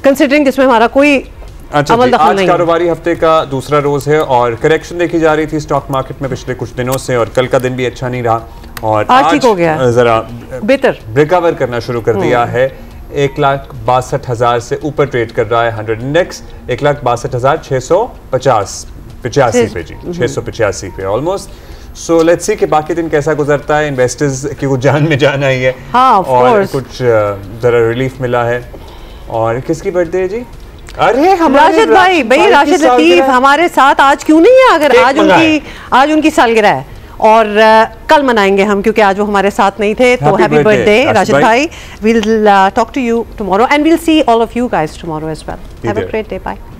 कंसिडरिंग जिसमें हमारा कोई अमल दखल नहीं। आज कारोबारी हफ्ते का दूसरा रोज है और करेक्शन देखी जा रही थी स्टॉक मार्केट में पिछले कुछ दिनों से, और कल का दिन भी अच्छा नहीं रहा और आज ठीक हो गया, जरा बेहतर रिकवर करना शुरू कर दिया है। 1,62,000 से ऊपर ट्रेड कर रहा है 100 इंडेक्स, 1,62,685 पे जी, 685 पे ऑलमोस्ट। सो लेट्स सी कि बाकी दिन कैसा गुजरता है। इन्वेस्टर्स की कुछ जान में जान आई है, हाँ, और कुछ जरा रिलीफ मिला है। और किसकी बर्थडे है जी? अरे हमारे राशिद भाई राशिद लतीफ हमारे साथ आज क्यों नहीं है? अगर आज उनकी सालगिरह है और कल मनाएंगे हम, क्योंकि आज वो हमारे साथ नहीं थे। तो हैप्पी बर्थडे राशिद भाई. We'll talk to you tomorrow and we'll see all of you guys tomorrow as well. Have a great day. Bye.